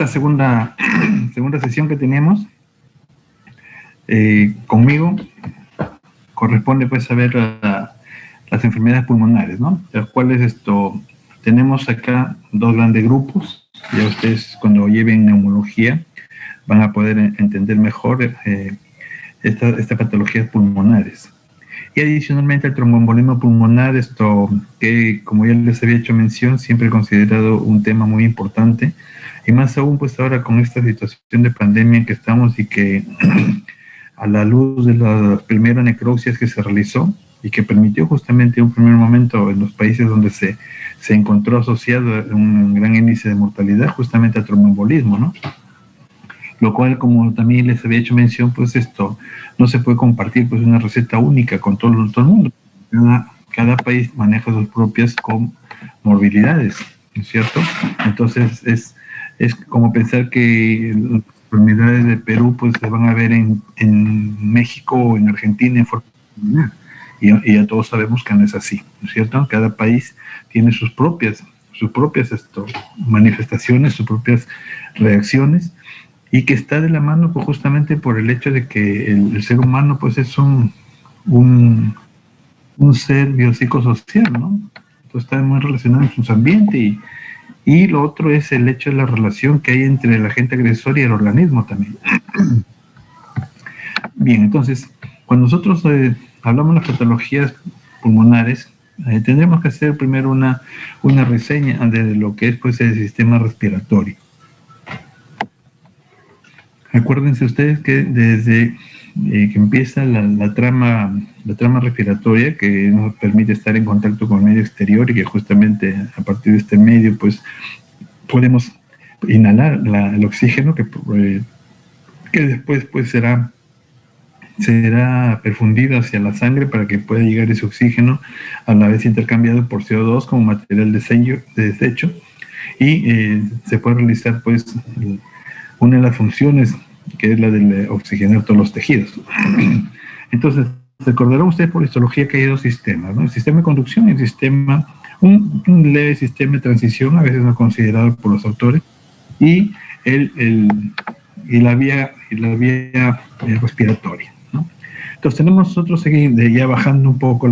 la segunda sesión que tenemos. Conmigo corresponde pues a ver las enfermedades pulmonares, ¿no? Las cuales tenemos acá dos grandes grupos. Ya ustedes cuando lleven neumología van a poder entender mejor estas patologías pulmonares. Y adicionalmente el tromboembolismo pulmonar, que como ya les había hecho mención, siempre he considerado un tema muy importante, y más aún pues ahora con esta situación de pandemia en que estamos y que a la luz de las primeras necropsias que se realizó y que permitió justamente un primer momento en los países donde se encontró asociado un gran índice de mortalidad justamente al tromboembolismo, ¿no? Lo cual, como también les había hecho mención, pues no se puede compartir pues una receta única con todo el mundo. Cada país maneja sus propias comorbilidades, ¿no es cierto? Entonces es como pensar que las enfermedades de Perú pues se van a ver en México o en Argentina en forma similar. Y ya todos sabemos que no es así, ¿no es cierto? Cada país tiene sus propias manifestaciones, sus propias reacciones, y que está de la mano pues, justamente por el hecho de que el ser humano pues es un ser biopsicosocial, ¿no? Entonces está muy relacionado con su ambiente y lo otro es el hecho de la relación que hay entre el agente agresor y el organismo también. Bien, entonces, cuando nosotros hablamos de las patologías pulmonares, tendremos que hacer primero una reseña de lo que es pues el sistema respiratorio. Acuérdense ustedes que desde que empieza la trama respiratoria, que nos permite estar en contacto con el medio exterior y que justamente a partir de este medio pues podemos inhalar el oxígeno que después pues será perfundido hacia la sangre para que pueda llegar ese oxígeno a la vez intercambiado por CO2 como material de desecho y se puede realizar pues una de las funciones que es la de oxigenar todos los tejidos. Entonces, recordará usted por histología que hay dos sistemas, ¿no? El sistema de conducción y el sistema, un leve sistema de transición, a veces no considerado por los autores, y la vía respiratoria, ¿no? Entonces tenemos nosotros ya bajando un poco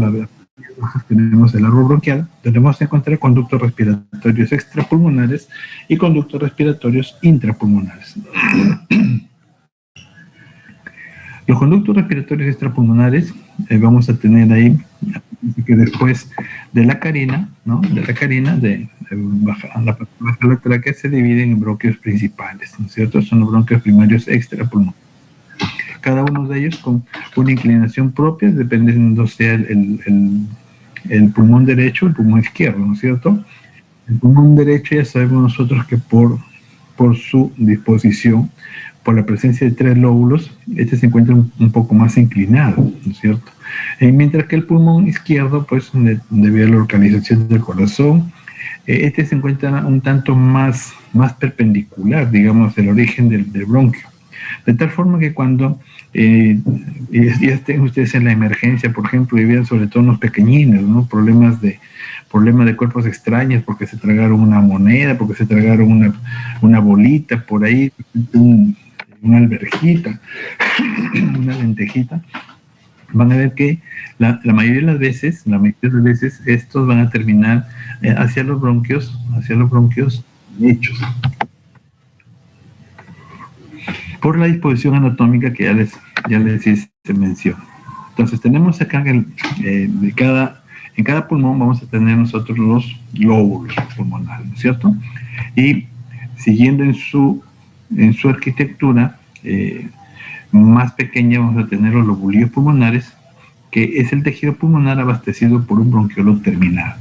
tenemos el árbol bronquial, donde vamos a encontrar conductos respiratorios extrapulmonares y conductos respiratorios intrapulmonares. Los conductos respiratorios extrapulmonares vamos a tener ahí que después de la carina, ¿no? De la carina, la tráquea se dividen en bronquios principales, ¿no es cierto? Son los bronquios primarios extrapulmonares. Cada uno de ellos con una inclinación propia, dependiendo sea el pulmón derecho o el pulmón izquierdo, ¿no es cierto? El pulmón derecho ya sabemos nosotros que por su disposición, por la presencia de 3 lóbulos, se encuentra un poco más inclinado, ¿no es cierto? Mientras que el pulmón izquierdo, pues debido a la localización del corazón, se encuentra un tanto más perpendicular, digamos, del origen del bronquio. De tal forma que cuando ya estén ustedes en la emergencia, por ejemplo, y vean sobre todo unos pequeñines, ¿no? Problemas de cuerpos extraños, porque se tragaron una moneda, porque se tragaron una bolita por ahí, una alberjita, una lentejita, van a ver que la mayoría de las veces, estos van a terminar hacia los bronquios hechos. Por la disposición anatómica que ya les hice mención. Entonces tenemos acá en cada pulmón vamos a tener nosotros los lóbulos pulmonares, ¿no es cierto? Y siguiendo en su arquitectura más pequeña vamos a tener los lobulillos pulmonares, que es el tejido pulmonar abastecido por un bronquiolo terminal.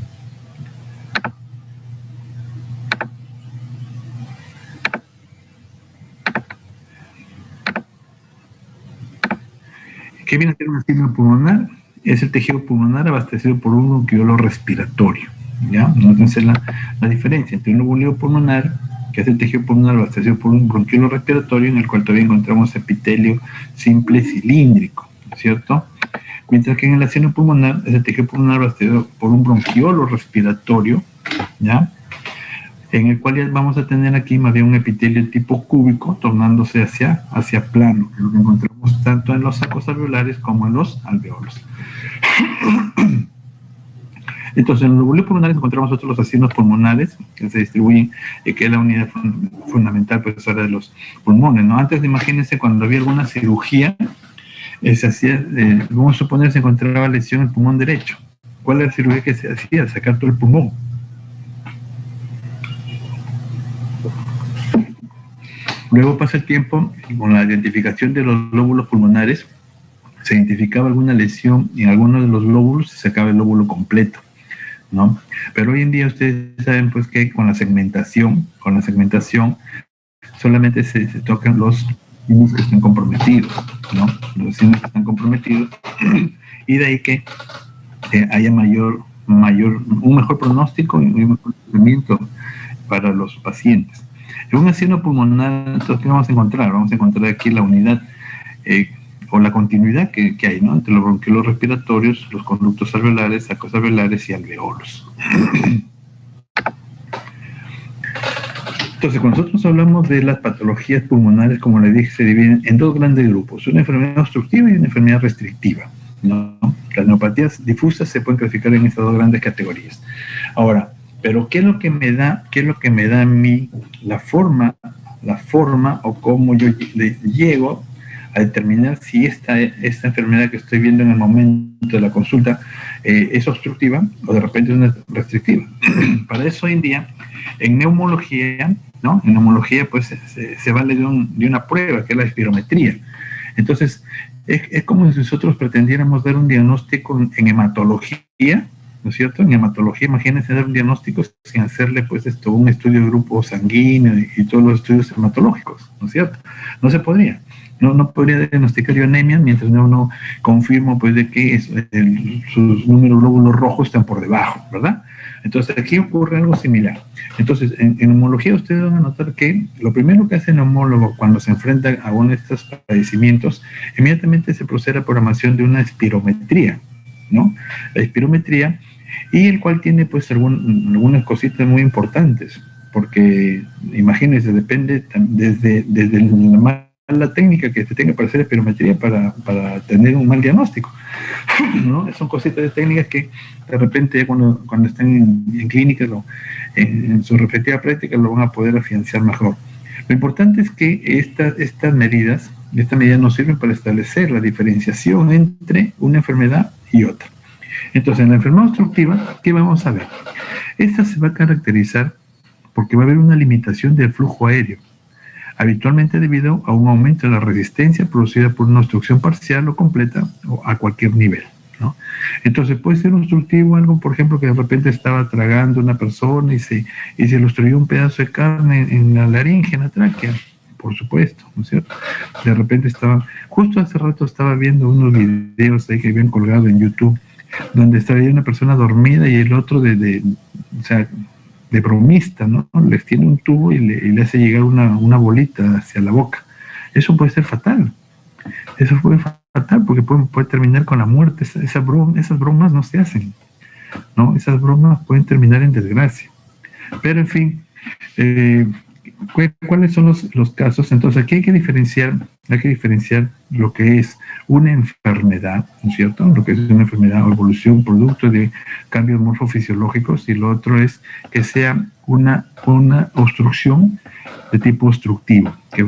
¿Qué viene a ser un sistema pulmonar? Es el tejido pulmonar abastecido por un bronquiolo respiratorio, ¿ya? Nótense la diferencia entre un lobulillo pulmonar, que es el tejido pulmonar abastecido por un bronquiolo respiratorio, en el cual todavía encontramos epitelio simple cilíndrico, ¿cierto? Mientras que en el aceno pulmonar es el tejido pulmonar abastecido por un bronquiolo respiratorio, ¿ya? en el cual ya vamos a tener aquí más bien un epitelio tipo cúbico tornándose hacia plano, lo que encontramos tanto en los sacos alveolares como en los alveolos. Entonces, en los lóbulos pulmonares encontramos nosotros los asinos pulmonares que se distribuyen, que es la unidad fundamental pues, ahora de los pulmones, ¿no? Antes, imagínense, cuando había alguna cirugía, se hacía, vamos a suponer, se encontraba lesión en el pulmón derecho. ¿Cuál era la cirugía que se hacía? Sacar todo el pulmón. Luego pasa el tiempo y con la identificación de los lóbulos pulmonares se identificaba alguna lesión y en algunos de los lóbulos se sacaba el lóbulo completo, ¿no? Pero hoy en día ustedes saben pues que con la segmentación solamente se tocan los signos que están comprometidos, ¿no? Los signos que están comprometidos y de ahí que haya un mejor pronóstico y un mejor tratamiento para los pacientes. En un asino pulmonar, entonces, ¿qué vamos a encontrar? Vamos a encontrar aquí la unidad o la continuidad que hay, ¿no? Entre los bronquiolos respiratorios, los conductos alveolares, sacos alveolares y alveolos. Entonces, cuando nosotros hablamos de las patologías pulmonares, como les dije, se dividen en dos grandes grupos, una enfermedad obstructiva y una enfermedad restrictiva, ¿no? Las neuropatías difusas se pueden clasificar en estas dos grandes categorías. Ahora, pero ¿qué es lo que me da a mí la forma o cómo yo llego a determinar si esta enfermedad que estoy viendo en el momento de la consulta es obstructiva o de repente es una restrictiva? Para eso hoy en día, en neumología, ¿no? En neumología pues se vale de una prueba que es la espirometría. Entonces, es como si nosotros pretendiéramos dar un diagnóstico en hematología, ¿no es cierto? En hematología, imagínense dar un diagnóstico sin hacerle pues un estudio de grupo sanguíneo y todos los estudios hematológicos, ¿no es cierto? No se podría. No podría diagnosticar yo anemia mientras no confirmo pues de que sus números glóbulos rojos están por debajo, ¿verdad? Entonces aquí ocurre algo similar. Entonces en neumología ustedes van a notar que lo primero que hace el neumólogo cuando se enfrenta a uno de estos padecimientos, inmediatamente se procede a la programación de una espirometría, ¿no? La espirometría, y el cual tiene pues algunas cositas muy importantes, porque imagínense, depende desde la técnica que se tenga para hacer espirometría para tener un mal diagnóstico, ¿no? Son cositas de técnicas que de repente cuando estén en clínicas o en su respectiva práctica lo van a poder afianzar mejor. Lo importante es que estas medidas nos sirven para establecer la diferenciación entre una enfermedad y otra. Entonces, en la enfermedad obstructiva, ¿qué vamos a ver? Esta se va a caracterizar porque va a haber una limitación del flujo aéreo, habitualmente debido a un aumento de la resistencia producida por una obstrucción parcial o completa o a cualquier nivel, ¿no? Entonces puede ser obstructivo algo, por ejemplo, que de repente estaba tragando una persona y se le obstruyó un pedazo de carne en la laringe, en la tráquea, por supuesto, ¿no es cierto? De repente justo hace rato estaba viendo unos videos ahí que habían colgado en YouTube, donde estaba una persona dormida y el otro de bromista, ¿no? Le extiende un tubo y le hace llegar una bolita hacia la boca. Eso puede ser fatal. Eso puede ser fatal porque puede terminar con la muerte. Esas bromas no se hacen, ¿no? Esas bromas pueden terminar en desgracia. Pero, en fin, ¿cuáles son los casos? Entonces, aquí hay que diferenciar lo que es una enfermedad, ¿no es cierto? Lo que es una enfermedad o evolución producto de cambios morfofisiológicos, y lo otro es que sea una obstrucción de tipo obstructivo, que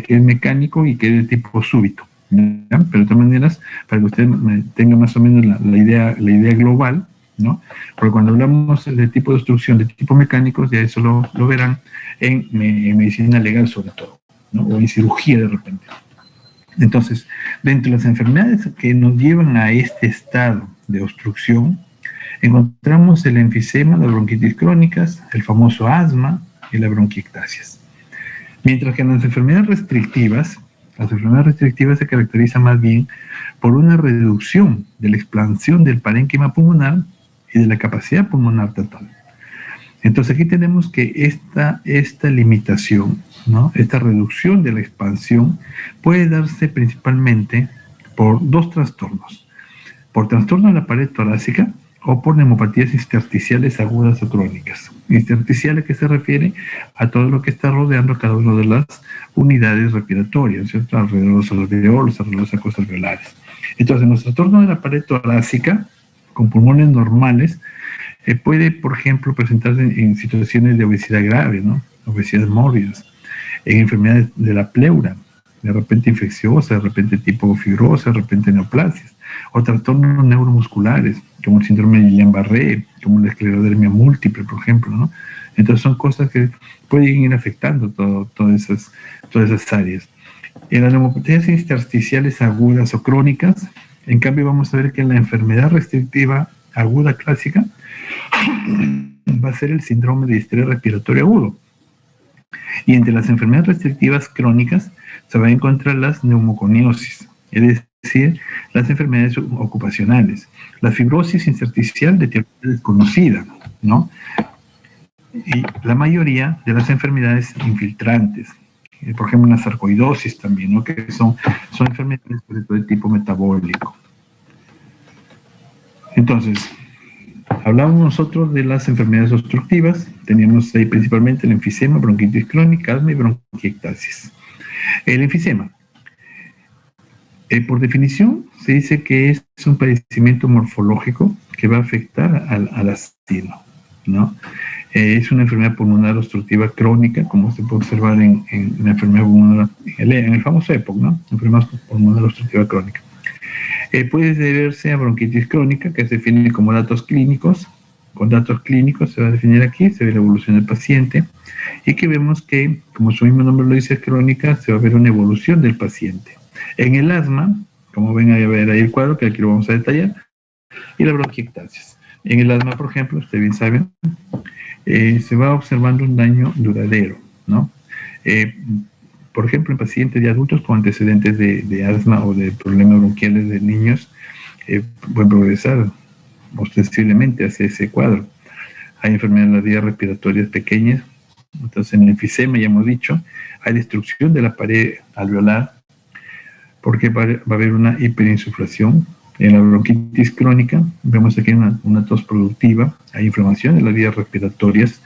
es mecánico y que es de tipo súbito, ¿ya? Pero de todas maneras, para que usted tenga más o menos la idea global, ¿no? Porque cuando hablamos de tipo de obstrucción de tipo mecánico, ya eso lo verán en medicina legal sobre todo, ¿no? O en cirugía de repente. Entonces, dentro de las enfermedades que nos llevan a este estado de obstrucción, encontramos el enfisema, las bronquitis crónicas, el famoso asma y las bronquiectasias. Mientras que en las enfermedades restrictivas se caracterizan más bien por una reducción de la expansión del parénquima pulmonar y de la capacidad pulmonar total. Entonces aquí tenemos que esta limitación, ¿no? Esta reducción de la expansión puede darse principalmente por dos trastornos. Por trastorno de la pared torácica, o por neumopatías intersticiales agudas o crónicas. Intersticiales, que se refiere a todo lo que está rodeando cada una de las unidades respiratorias, ¿cierto? Alrededor de los alveolos, alrededor de los sacos alveolares. Entonces, nuestro trastorno de la pared torácica, con pulmones normales, puede, por ejemplo, presentarse en situaciones de obesidad grave, ¿no? Obesidad mórbidas, en enfermedades de la pleura, de repente infecciosa, de repente tipo fibrosa, de repente neoplasias, o trastornos neuromusculares, como el síndrome de Guillain-Barré, como la esclerodermia múltiple, por ejemplo, ¿no? Entonces son cosas que pueden ir afectando todas esas áreas. En las neumopatías intersticiales agudas o crónicas, en cambio vamos a ver que en la enfermedad restrictiva aguda clásica va a ser el síndrome de distrés respiratorio agudo. Y entre las enfermedades restrictivas crónicas se va a encontrar las neumoconiosis, es decir, las enfermedades ocupacionales, la fibrosis intersticial de teoría desconocida, ¿no? Y la mayoría de las enfermedades infiltrantes, por ejemplo, la sarcoidosis también, ¿no? Que son enfermedades sobre todo de tipo metabólico. Entonces, hablamos nosotros de las enfermedades obstructivas, teníamos ahí principalmente el enfisema, bronquitis crónica, asma y bronquiectasis. El enfisema, por definición, se dice que es un padecimiento morfológico que va a afectar al asino, ¿no? Es una enfermedad pulmonar obstructiva crónica, como se puede observar en la enfermedad pulmonar, en el famoso EPOC, ¿no? Enfermedad pulmonar obstructiva crónica. Puede deberse a bronquitis crónica, que se define como datos clínicos. Con datos clínicos se va a definir aquí, se ve la evolución del paciente, y que vemos que, como su mismo nombre lo dice, crónica, se va a ver una evolución del paciente. En el asma, como ven a ver ahí el cuadro, que aquí lo vamos a detallar, y la bronquiectasis. En el asma, por ejemplo, ustedes bien saben, se va observando un daño duradero, ¿no? Por ejemplo, en pacientes de adultos con antecedentes de asma o de problemas bronquiales de niños, pueden progresar ostensiblemente hacia ese cuadro. Hay enfermedades de las vías respiratorias pequeñas, entonces en el enfisema, ya hemos dicho, hay destrucción de la pared alveolar, porque va a haber una hiperinsuflación. En la bronquitis crónica, vemos aquí una tos productiva, hay inflamación de las vías respiratorias,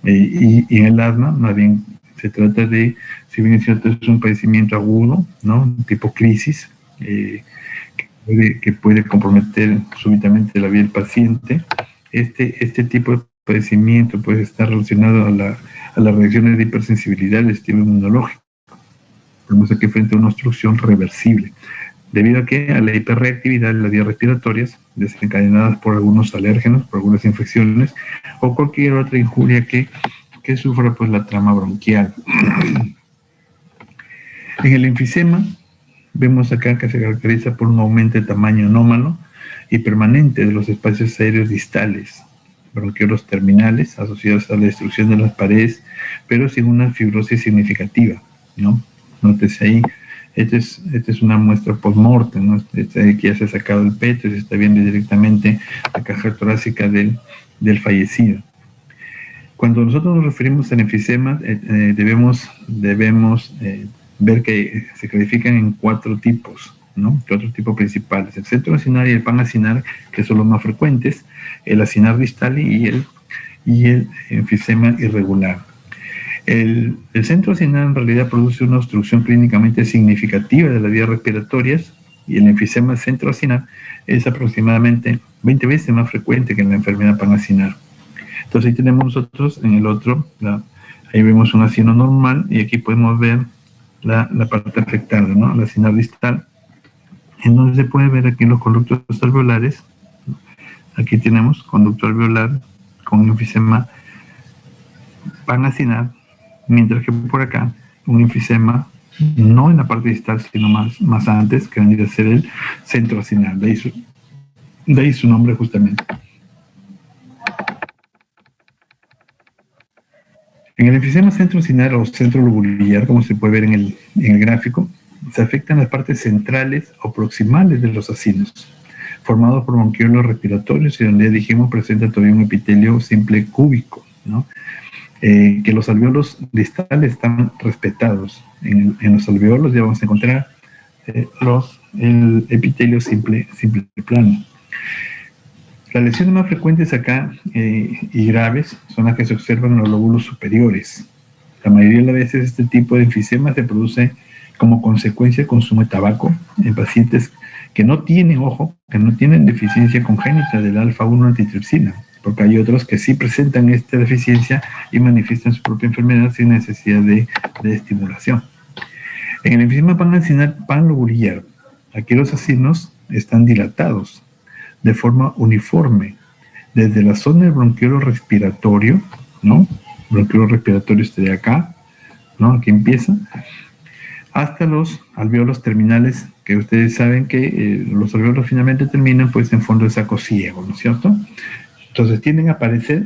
y en el asma, más bien, se trata de, si bien es cierto, es un padecimiento agudo, ¿no? Tipo crisis, que puede comprometer súbitamente la vida del paciente. Este tipo de padecimiento puede estar relacionado a las reacciones de hipersensibilidad del sistema inmunológico. Tenemos aquí frente a una obstrucción reversible, debido a que a la hiperreactividad de las vías respiratorias, desencadenadas por algunos alérgenos, por algunas infecciones, o cualquier otra injuria que sufra pues la trama bronquial. En el enfisema, vemos acá que se caracteriza por un aumento de tamaño anómalo y permanente de los espacios aéreos distales, bronquiolos terminales, asociados a la destrucción de las paredes, pero sin una fibrosis significativa, ¿no? Nótese ahí, esta es una muestra post-mortem, ¿no? Aquí ya se ha sacado el pecho, se está viendo directamente la caja torácica del fallecido. Cuando nosotros nos referimos al enfisema, debemos ver que se clasifican en 4 tipos, ¿no? 4 tipos principales: el centro acinar y el panacinar, que son los más frecuentes, el acinar distal y el enfisema irregular. El centro acinar en realidad produce una obstrucción clínicamente significativa de las vías respiratorias, y el enfisema centroacinar es aproximadamente 20 veces más frecuente que en la enfermedad panacinar. Entonces ahí tenemos nosotros en el otro, ahí vemos un acino normal, y aquí podemos ver la parte afectada, ¿no? La acinar distal, en donde se puede ver aquí los conductos alveolares. Aquí tenemos conducto alveolar con enfisema panacinar, mientras que por acá un enfisema no en la parte distal, sino más antes, que vendría a ser el centro acinar. De ahí su nombre justamente. En el enfisema centroacinar o centrolobular, como se puede ver en el gráfico, se afectan las partes centrales o proximales de los acinos, formados por bronquiolos respiratorios, y donde ya dijimos presenta todavía un epitelio simple cúbico, ¿no? Que los alveolos distales están respetados. En los alveolos ya vamos a encontrar el epitelio simple plano. Las lesiones más frecuentes acá y graves son las que se observan en los lóbulos superiores. La mayoría de las veces este tipo de enfisema se produce como consecuencia del consumo de tabaco en pacientes que no tienen, ojo, que no tienen deficiencia congénita del alfa-1 antitripsina, porque hay otros que sí presentan esta deficiencia y manifiestan su propia enfermedad sin necesidad de estimulación. En el enfisema panlobular, aquí los acinos están dilatados de forma uniforme, desde la zona del bronquiolo respiratorio, ¿no? Bronquiolo respiratorio este de acá, ¿no? Aquí empieza, hasta los alveolos terminales, que ustedes saben que los alveolos finalmente terminan pues en fondo de saco ciego, ¿no es cierto? Entonces tienden a aparecer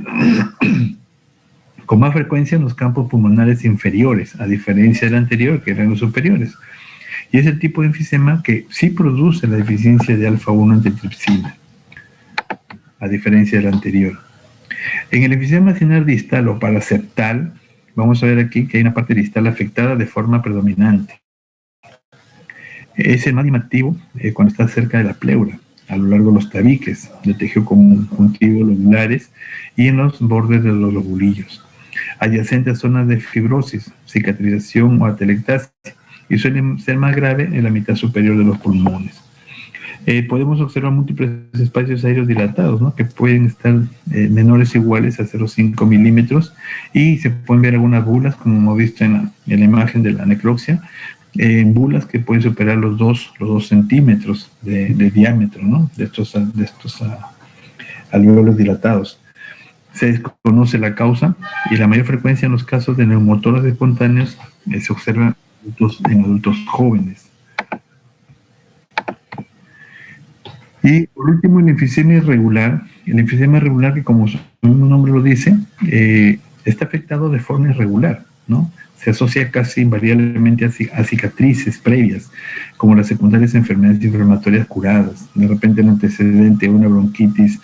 con más frecuencia en los campos pulmonares inferiores, a diferencia del anterior, que eran los superiores. Y es el tipo de enfisema que sí produce la deficiencia de alfa-1 antitripsina, a diferencia del anterior. En el enfisema acinar distal o paraseptal, vamos a ver aquí que hay una parte distal afectada de forma predominante. Es el más llamativo cuando está cerca de la pleura, a lo largo de los tabiques, del tejido conjuntivo lobulares y en los bordes de los lobulillos, adyacente a zonas de fibrosis, cicatrización o atelectasia, y suele ser más grave en la mitad superior de los pulmones. Podemos observar múltiples espacios aéreos dilatados, ¿no? Que pueden estar menores o iguales a 0,5 milímetros, y se pueden ver algunas bulas, como hemos visto en la imagen de la necropsia, bulas que pueden superar los 2 centímetros de diámetro, ¿no? De estos alveolos dilatados. Se desconoce la causa y la mayor frecuencia en los casos de neumotoras espontáneos se observa en adultos jóvenes. Y por último, el enfisema irregular. El enfisema irregular, que como su mismo nombre lo dice, está afectado de forma irregular, ¿no? Se asocia casi invariablemente a cicatrices previas, como las secundarias enfermedades inflamatorias curadas, de repente el antecedente de una bronquitis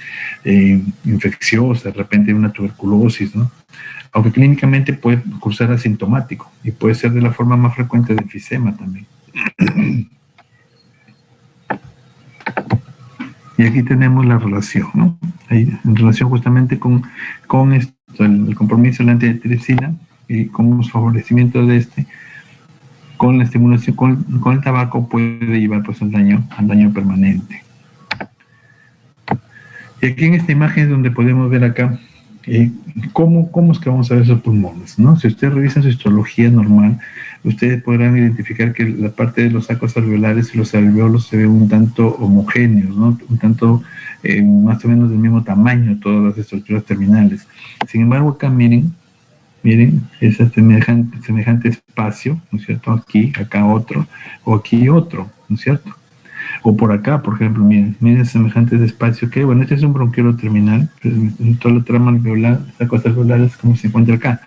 infecciosa, de repente una tuberculosis, ¿no? Aunque clínicamente puede cursar asintomático y puede ser de la forma más frecuente de enfisema también. Y aquí tenemos la relación, ¿no? Ahí, en relación justamente con esto, el compromiso de la antitripsina y con los favorecimientos de con la estimulación, con el tabaco puede llevar pues al daño permanente. Y aquí en esta imagen es donde podemos ver acá cómo es que vamos a ver esos pulmones, ¿no? Si ustedes revisan su histología normal, ustedes podrán identificar que la parte de los sacos alveolares y los alveolos se ven un tanto homogéneos, ¿no? Un tanto más o menos del mismo tamaño todas las estructuras terminales. Sin embargo, acá miren ese semejante espacio, ¿no es cierto? Aquí, acá otro, o aquí otro, ¿no es cierto? O por acá, por ejemplo, miren semejantes espacios que, bueno, este es un bronquiolo terminal, en toda la trama alveolar, sacos alveolares, como se encuentra acá.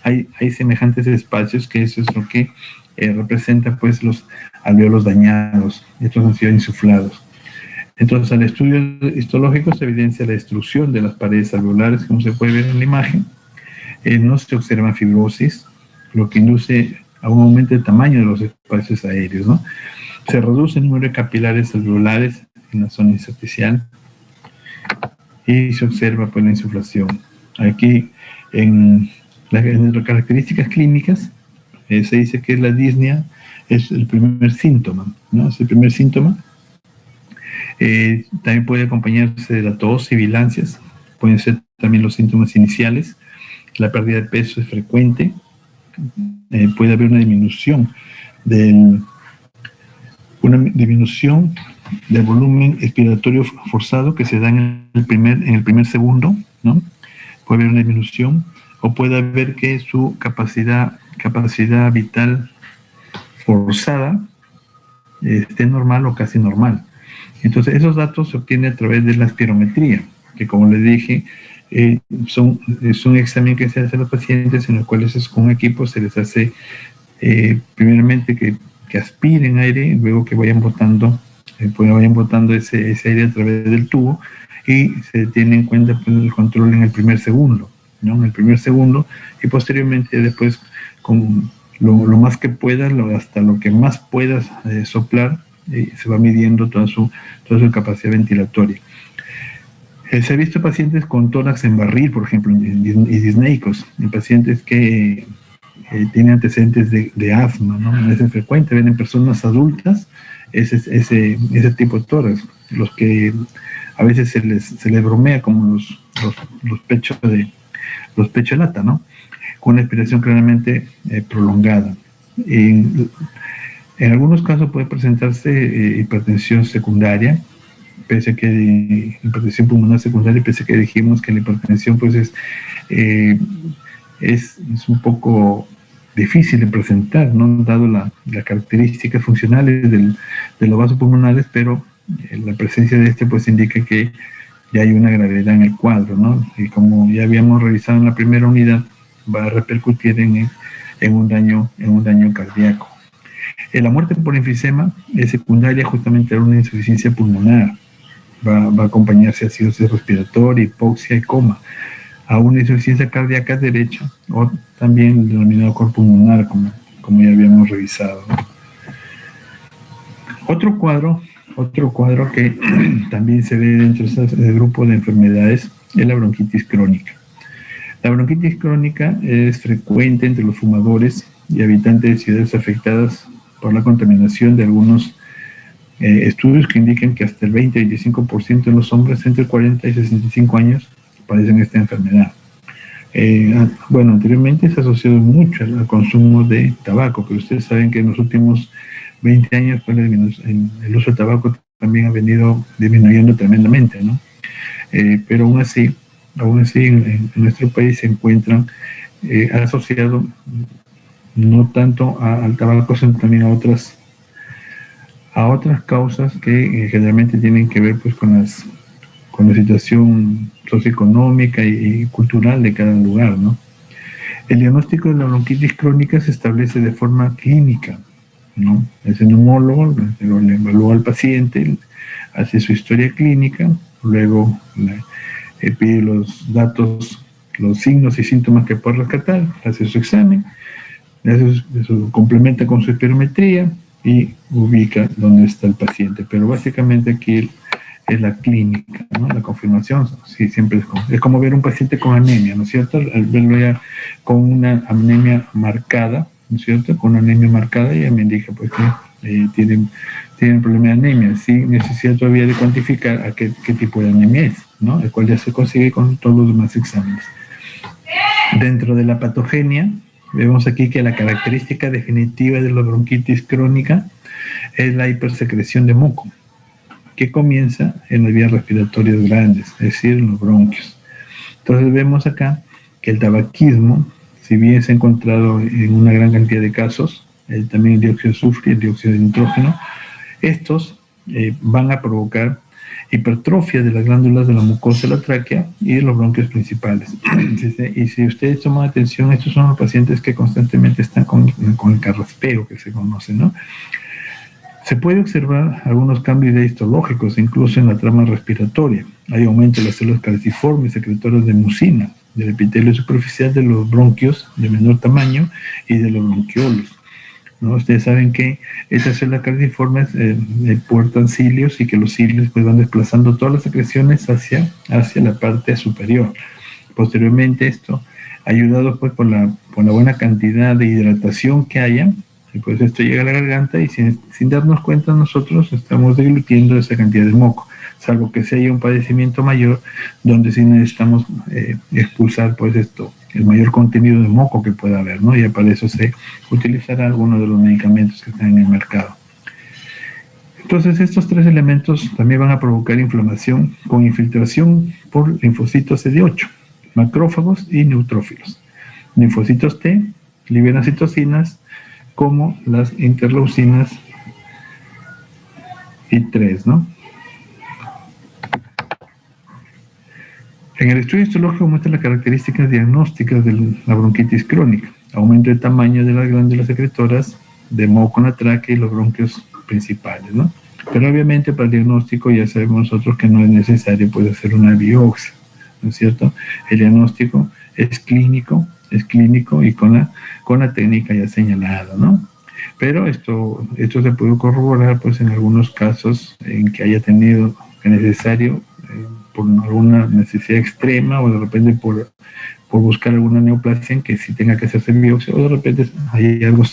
Hay semejantes espacios que eso es lo que representa pues los alveolos dañados, estos han sido insuflados. Entonces, al estudio histológico se evidencia la destrucción de las paredes alveolares, como se puede ver en la imagen. No se observa fibrosis, lo que induce a un aumento del tamaño de los espacios aéreos, ¿no? Se reduce el número de capilares alveolares en la zona intersticial y se observa pues la insuflación. Aquí en las características clínicas se dice que la disnea es el primer síntoma, ¿no? Es el primer síntoma. También puede acompañarse de la tos, sibilancias, pueden ser también los síntomas iniciales. La pérdida de peso es frecuente, puede haber una disminución del volumen expiratorio forzado que se da en el primer segundo, ¿no? Puede haber una disminución, o puede haber que su capacidad vital forzada esté normal o casi normal. Entonces, esos datos se obtienen a través de la espirometría, que como les dije, es un examen que se hace a los pacientes en los cuales con equipo se les hace primeramente que aspiren aire, luego que vayan botando ese aire a través del tubo, y se tiene en cuenta pues, el control en el primer segundo, ¿no? En el primer segundo, y posteriormente después con lo más que puedas, hasta lo que más puedas soplar, se va midiendo toda su capacidad ventilatoria. Se ha visto pacientes con tórax en barril, por ejemplo, y disneicos, en pacientes que tienen antecedentes de asma, ¿no? Es frecuente ver en personas adultas ese tipo de tórax, los que a veces se les bromea como los pechos los pechos de lata, ¿no? Con una expiración claramente prolongada. En algunos casos puede presentarse hipertensión secundaria, pese a que hipertensión pulmonar secundaria, pese a que dijimos que la hipertensión pues es un poco difícil de presentar, ¿no? Dado las características funcionales de los vasos pulmonares, pero la presencia de este pues indica que ya hay una gravedad en el cuadro, ¿no? Y como ya habíamos revisado en la primera unidad, va a repercutir en un daño cardíaco. La muerte por enfisema es secundaria justamente a una insuficiencia pulmonar. Va a acompañarse de acidosis respiratoria, hipoxia y coma, a una insuficiencia cardíaca derecha o también denominado cor pulmonar, como ya habíamos revisado. Otro cuadro que también se ve dentro de este grupo de enfermedades es la bronquitis crónica. La bronquitis crónica es frecuente entre los fumadores y habitantes de ciudades afectadas por la contaminación de algunos estudios que indican que hasta el 20-25% de los hombres entre 40 y 65 años padecen esta enfermedad. Bueno, anteriormente se ha asociado mucho al consumo de tabaco, pero ustedes saben que en los últimos 20 años pues, el uso de tabaco también ha venido disminuyendo tremendamente, ¿no? Pero aún así en nuestro país se encuentran asociados no tanto al tabaco, sino también a otras causas que generalmente tienen que ver pues con la situación socioeconómica y cultural de cada lugar, ¿no? El diagnóstico de la bronquitis crónica se establece de forma clínica, ¿no? El neumólogo le evalúa al paciente, hace su historia clínica, luego le pide los datos, los signos y síntomas que puede rescatar, hace su examen, complementa con su espirometría y ubica dónde está el paciente. Pero básicamente aquí es la clínica, ¿no? La confirmación, sí, siempre es como ver un paciente con anemia, ¿no es cierto? Al verlo ya con una anemia marcada, ¿no es cierto? Con una anemia marcada ya me indica pues que tienen problema de anemia. Sí necesita todavía de cuantificar a qué tipo de anemia es, ¿no? El cual ya se consigue con todos los demás exámenes. Dentro de la patogenia, vemos aquí que la característica definitiva de la bronquitis crónica es la hipersecreción de moco, que comienza en las vías respiratorias grandes, es decir, en los bronquios. Entonces vemos acá que el tabaquismo, si bien se ha encontrado en una gran cantidad de casos, también el dióxido de azufre y el dióxido de nitrógeno, estos van a provocar hipertrofia de las glándulas de la mucosa de la tráquea y de los bronquios principales. Y si ustedes toman atención, estos son los pacientes que constantemente están con el carraspeo, que se conoce, ¿no? Se puede observar algunos cambios histológicos, incluso en la trama respiratoria. Hay aumento de las células calciformes, secretoras de mucina, del epitelio superficial de los bronquios de menor tamaño y de los bronquiolos, ¿no? Ustedes saben que estas células calciformes portan cilios y que los cilios pues, van desplazando todas las secreciones hacia la parte superior. Posteriormente esto, ayudado pues por la buena cantidad de hidratación que haya, y pues esto llega a la garganta y sin darnos cuenta nosotros estamos deglutiendo esa cantidad de moco, salvo que sea haya un padecimiento mayor donde sí necesitamos expulsar pues el mayor contenido de moco que pueda haber, ¿no? Y para eso se utilizará alguno de los medicamentos que están en el mercado. Entonces estos tres elementos también van a provocar inflamación con infiltración por linfocitos CD8, macrófagos y neutrófilos. Linfocitos T liberan citocinas como las interleucinas I3, ¿no? En el estudio histológico muestra las características diagnósticas de la bronquitis crónica, aumento de tamaño de las glándulas secretoras de moco en la tráquea y los bronquios principales, ¿no? Pero obviamente para el diagnóstico ya sabemos nosotros que no es necesario pues, hacer una biopsia, ¿no es cierto? El diagnóstico es clínico y con la técnica ya señalada, ¿no? Pero esto se puede corroborar pues en algunos casos en que haya tenido necesario por alguna necesidad extrema o de repente por buscar alguna neoplasia en que sí tenga que hacerse biopsia, o de repente hay algo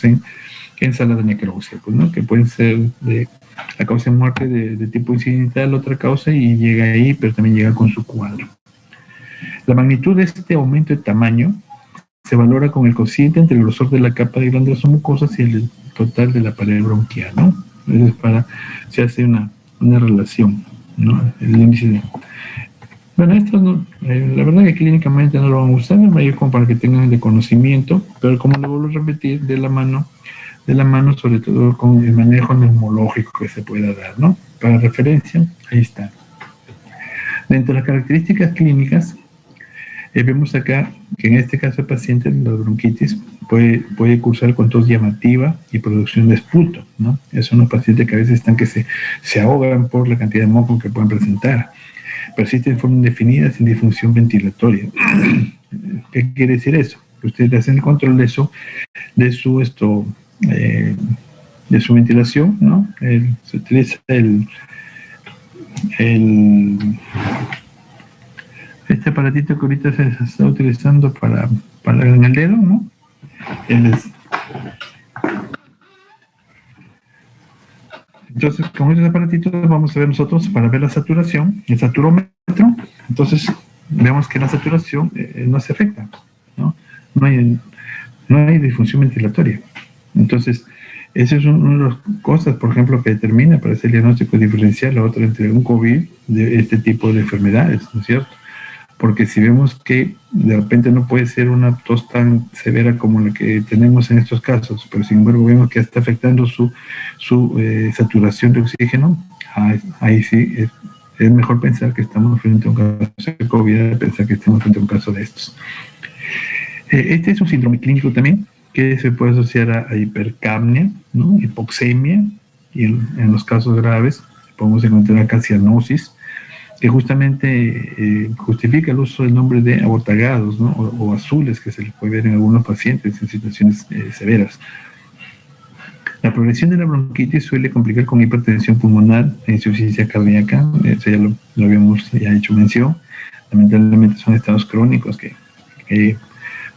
en sala de necropsia, pues, ¿no? Que pueden ser la causa de muerte de tipo incidental, otra causa, y llega ahí, pero también llega con su cuadro. La magnitud de este aumento de tamaño se valora con el cociente entre el grosor de la capa de glándulas mucosas y el total de la pared bronquial, ¿no? Entonces, se hace una relación, ¿no? El índice de... Bueno, esto no, la verdad que clínicamente no lo van a usar, es como para que tengan de conocimiento, pero como le vuelvo a repetir, de la mano, sobre todo con el manejo neumológico que se pueda dar, ¿no? Para referencia, ahí está. Dentro de las características clínicas, vemos acá que en este caso el paciente, la bronquitis, puede cursar con tos llamativa y producción de esputo, ¿no? Esos son los pacientes que a veces están que se ahogan por la cantidad de moco que pueden presentar. Persiste en forma indefinida sin disfunción ventilatoria. ¿Qué quiere decir eso? Que ustedes hacen el control de su ventilación, ¿no? Se utiliza este aparatito que ahorita se está utilizando para en el dedo, ¿no? Entonces, con estos aparatitos vamos a ver nosotros para ver la saturación, el saturómetro. Entonces, vemos que la saturación no se afecta, ¿no? No hay disfunción ventilatoria. Entonces, esa es una de las cosas, por ejemplo, que determina para hacer el diagnóstico diferencial la otra entre un COVID de este tipo de enfermedades, ¿no es cierto? Porque si vemos que de repente no puede ser una tos tan severa como la que tenemos en estos casos, pero sin embargo vemos que está afectando su saturación de oxígeno, ahí sí es mejor pensar que estamos frente a un caso de COVID, pensar que estamos frente a un caso de estos. Este es un síndrome clínico también que se puede asociar a hipercapnia, ¿no? Hipoxemia, y en los casos graves podemos encontrar acá cianosis, que justamente justifica el uso del nombre de abotagados, ¿no? o azules, que se le puede ver en algunos pacientes en situaciones severas. La progresión de la bronquitis suele complicar con hipertensión pulmonar e insuficiencia cardíaca, eso ya lo habíamos ya hecho mención. Lamentablemente son estados crónicos que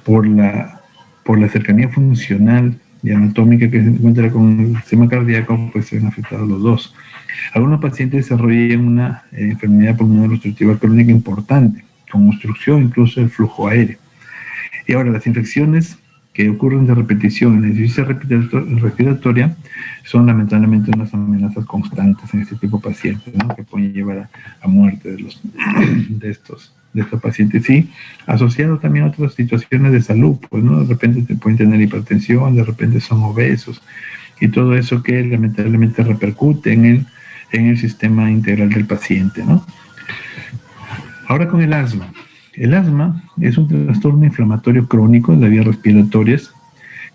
por la cercanía funcional y anatómica que se encuentra con el sistema cardíaco, pues se ven afectados los dos. Algunos pacientes desarrollan una enfermedad pulmonar obstructiva crónica importante, con obstrucción incluso del flujo aéreo. Y ahora, las infecciones que ocurren de repetición en la insuficiencia respiratoria son lamentablemente unas amenazas constantes en este tipo de pacientes, ¿no? Que pueden llevar a muerte de estos pacientes, y asociado también a otras situaciones de salud, pues, ¿no? De repente pueden tener hipertensión, de repente son obesos, y todo eso que lamentablemente repercute en el sistema integral del paciente, ¿no? Ahora con el asma. El asma es un trastorno inflamatorio crónico de las vías respiratorias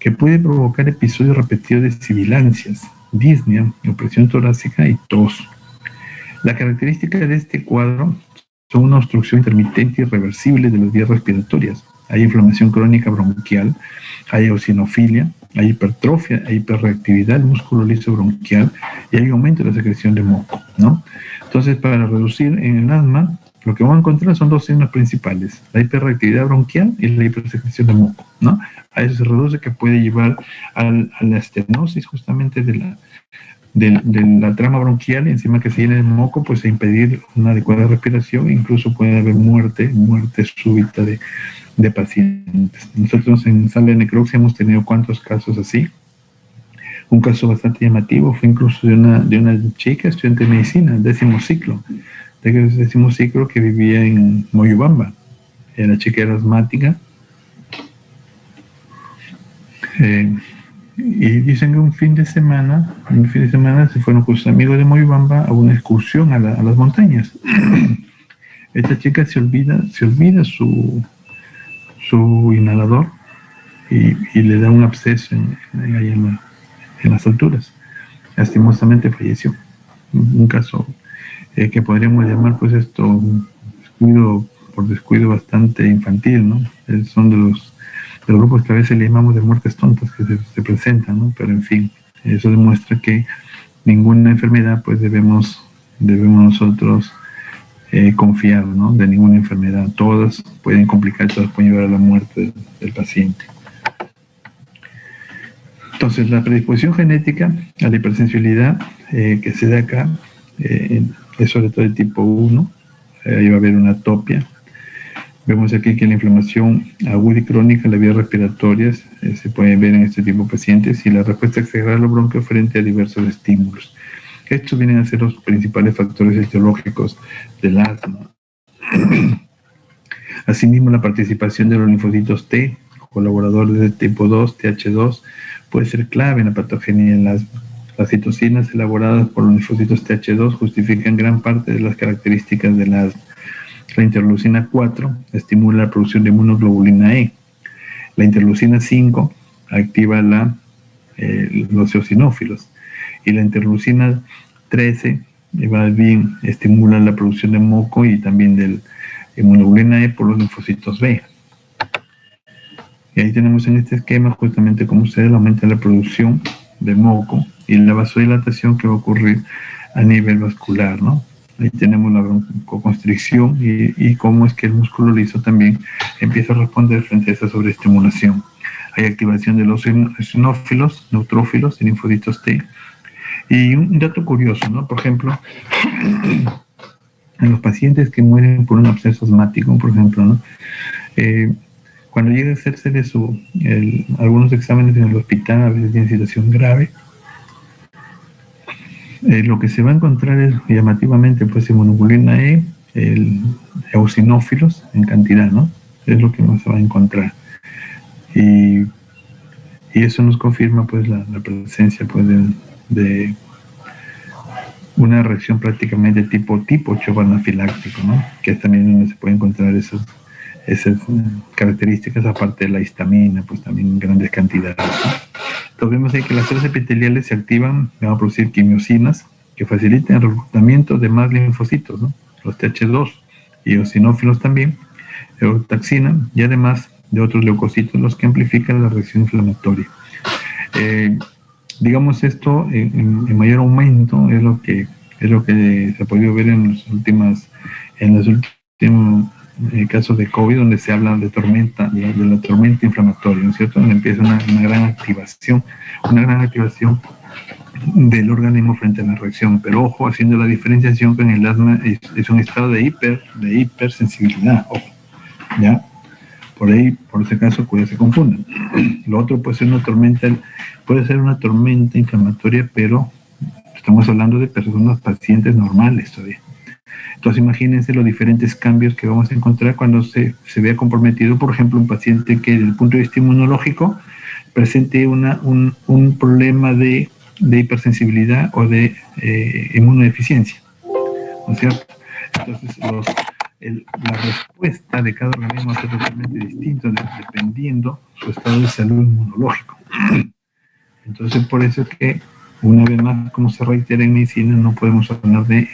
que puede provocar episodios repetidos de sibilancias, disnea, opresión torácica y tos. La característica de este cuadro son una obstrucción intermitente y irreversible de las vías respiratorias. Hay inflamación crónica bronquial, hay eosinofilia, hay hipertrofia, hay hiperreactividad del músculo liso bronquial y hay aumento de la secreción de moco, ¿no? Entonces, para reducir en el asma, lo que vamos a encontrar son dos signos principales: la hiperreactividad bronquial y la hipersecreción de moco, ¿no? A eso se reduce, que puede llevar a la estenosis justamente de la trama bronquial, y encima que se llene de moco, pues a impedir una adecuada respiración, e incluso puede haber muerte súbita de pacientes. Nosotros en sala de necropsia hemos tenido cuantos casos así. Un caso bastante llamativo fue incluso de una chica estudiante de medicina, décimo ciclo, que vivía en Moyobamba. La chica era asmática. Y dicen que un fin de semana se fueron con sus amigos de Moyobamba a una excursión a las montañas. Esta chica se olvida su inhalador y le da un absceso ahí en las alturas. Lastimosamente falleció. Un caso que podríamos llamar, pues, por descuido bastante infantil, ¿no? Son de los grupos que a veces le llamamos de muertes tontas que se presentan, ¿no? Pero en fin, eso demuestra que ninguna enfermedad, pues, debemos nosotros confiar, ¿no?, de ninguna enfermedad. Todas pueden complicar, todas pueden llevar a la muerte del paciente. Entonces, la predisposición genética a la hipersensibilidad que se da acá es sobre todo de tipo 1. Ahí va a haber una atopia. Vemos aquí que la inflamación aguda y crónica en las vías respiratorias se puede ver en este tipo de pacientes, y la respuesta exagerada a los bronquios frente a diversos estímulos. Estos vienen a ser los principales factores etiológicos del asma. Asimismo, la participación de los linfocitos T, colaboradores de tipo 2, TH2, puede ser clave en la patogenia del asma. Las citocinas elaboradas por los linfocitos TH2 justifican gran parte de las características del asma. La interleucina 4 estimula la producción de inmunoglobulina E. La interleucina 5 activa los eosinófilos. Y la interleucina 13 más bien estimula la producción de moco y también de inmunoglobulina E por los linfocitos B. Y ahí tenemos en este esquema justamente como ustedes aumentan la producción de moco y la vasodilatación que va a ocurrir a nivel vascular, ¿no? Ahí tenemos la broncoconstricción y cómo es que el músculo liso también empieza a responder frente a esa sobreestimulación. Hay activación de los eosinófilos, neutrófilos y linfocitos T. Y un dato curioso, ¿no? Por ejemplo, en los pacientes que mueren por un absceso asmático, por ejemplo, ¿no?, cuando llega a hacerse algunos exámenes en el hospital, a veces tiene situación grave, lo que se va a encontrar es llamativamente pues inmunoglobulina E, eosinófilos en cantidad, ¿no? Es lo que más se va a encontrar. Y eso nos confirma pues la presencia pues de una reacción prácticamente tipo shock anafiláctico, ¿no? Que es también donde se puede encontrar esas características, aparte de la histamina, pues también en grandes cantidades, ¿no? Entonces vemos ahí que las células epiteliales se activan, van a producir quimiosinas que facilitan el reclutamiento de más linfocitos, ¿no?, los TH2 y eosinófilos también, eutaxina, y además de otros leucocitos, los que amplifican la reacción inflamatoria. Digamos esto en mayor aumento es lo que se ha podido ver en los últimos casos de COVID, donde se habla de la tormenta inflamatoria, ¿no es cierto?, donde empieza una gran activación del organismo frente a la reacción. Pero ojo, haciendo la diferenciación que en el asma es un estado de hipersensibilidad, ojo, ¿ya? Por ahí, por ese caso, cuidado se confundan. Lo otro puede ser una tormenta inflamatoria, pero estamos hablando de personas, pacientes normales todavía. Entonces imagínense los diferentes cambios que vamos a encontrar cuando se vea comprometido, por ejemplo, un paciente que desde el punto de vista inmunológico presente un problema de hipersensibilidad o de inmunodeficiencia, ¿no es cierto? Entonces la respuesta de cada organismo va a ser totalmente distinta dependiendo su estado de salud inmunológico. Entonces por eso es que, una vez más, como se reitera en medicina, no podemos hablar de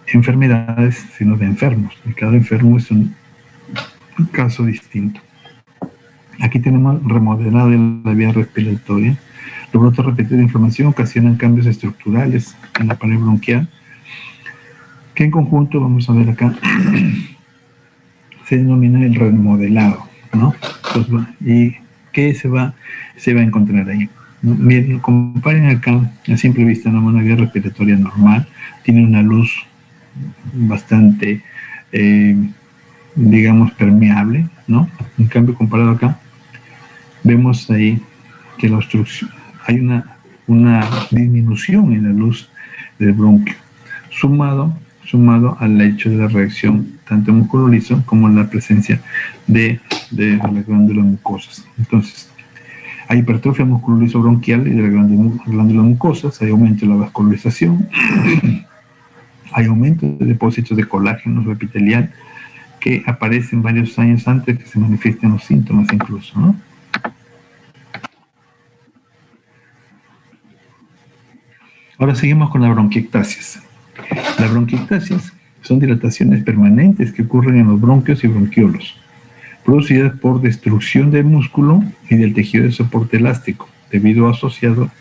enfermedades, sino de enfermos. Y cada enfermo es un caso distinto. Aquí tenemos remodelado de la vía respiratoria. Los brotes repetidos de inflamación ocasionan cambios estructurales en la pared bronquial, que en conjunto, vamos a ver acá, se denomina el remodelado, ¿no? Entonces, ¿y qué se va a encontrar ahí? Miren, comparen acá, a simple vista, una vía respiratoria normal, tiene una luz bastante, digamos, permeable, ¿no? En cambio, comparado acá, vemos ahí que la obstrucción, hay una disminución en la luz del bronquio, sumado al hecho de la reacción tanto músculo liso como la presencia de las glándulas mucosas. Entonces, hay hipertrofia músculo liso bronquial y de las glándulas mucosas, hay aumento de la vascularización, hay aumento de depósitos de colágeno epitelial que aparecen varios años antes que se manifiesten los síntomas incluso, ¿no? Ahora seguimos con la bronquiectasias. Las bronquiectasias son dilataciones permanentes que ocurren en los bronquios y bronquiolos, producidas por destrucción del músculo y del tejido de soporte elástico, debido asociado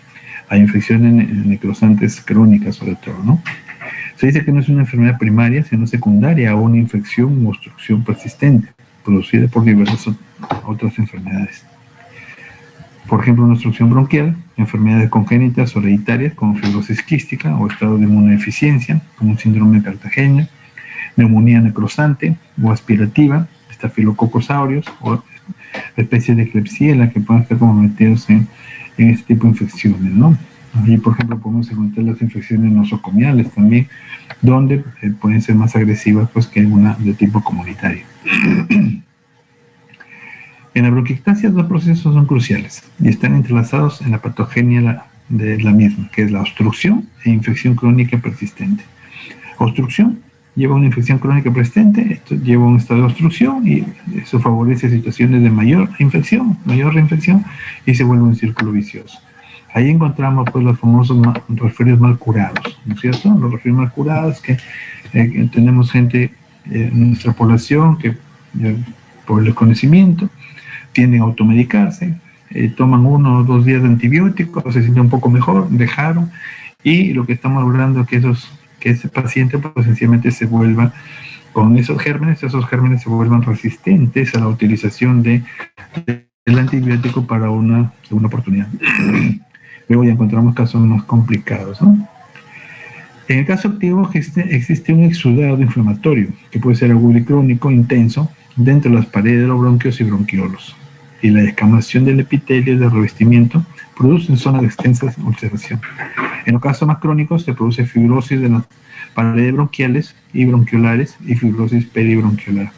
a infecciones necrosantes crónicas sobre todo, ¿no? Se dice que no es una enfermedad primaria, sino secundaria a una infección u obstrucción persistente, producida por diversas otras enfermedades. Por ejemplo, una obstrucción bronquial, enfermedades congénitas o hereditarias como fibrosis quística o estado de inmunodeficiencia, como un síndrome de Cartagena, neumonía necrosante o aspirativa, estafilococos aureus o especies de Klebsiella que pueden estar como metidos en este tipo de infecciones, ¿no? Y, por ejemplo, podemos encontrar las infecciones nosocomiales también, donde pueden ser más agresivas pues, que una de tipo comunitario. En la bronquiectasia, dos procesos son cruciales y están entrelazados en la patogenia de la misma, que es la obstrucción e infección crónica persistente. Obstrucción lleva a una infección crónica persistente, esto lleva a un estado de obstrucción y eso favorece situaciones de mayor infección, mayor reinfección y se vuelve un círculo vicioso. Ahí encontramos pues los famosos resfriados mal curados, ¿no es cierto? Los resfriados mal curados que tenemos gente en nuestra población que por el desconocimiento tienden a automedicarse, toman 1 o 2 días de antibióticos, se sienten un poco mejor, dejaron, y lo que estamos logrando es que ese paciente pues sencillamente se vuelva con esos gérmenes se vuelvan resistentes a la utilización del antibiótico para una segunda oportunidad. Luego ya encontramos casos más complicados, ¿no? En el caso activo existe un exudado inflamatorio que puede ser agudo y crónico, intenso, dentro de las paredes de los bronquios y bronquiolos. Y la descamación del epitelio de revestimiento produce en zonas de extensa ulceración. En los casos más crónicos se produce fibrosis de las paredes bronquiales y bronquiolares y fibrosis peribronquiolar.